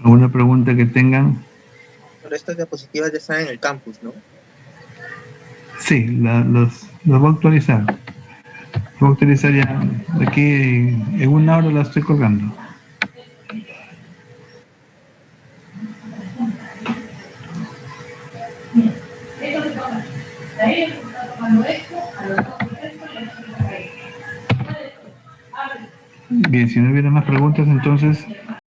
¿Alguna pregunta que tengan? Pero estas diapositivas ya están en el campus, ¿no? Sí, los voy a actualizar. Voy a actualizar ya. Aquí en una hora la estoy colgando. Bien, si no hubiera más preguntas, entonces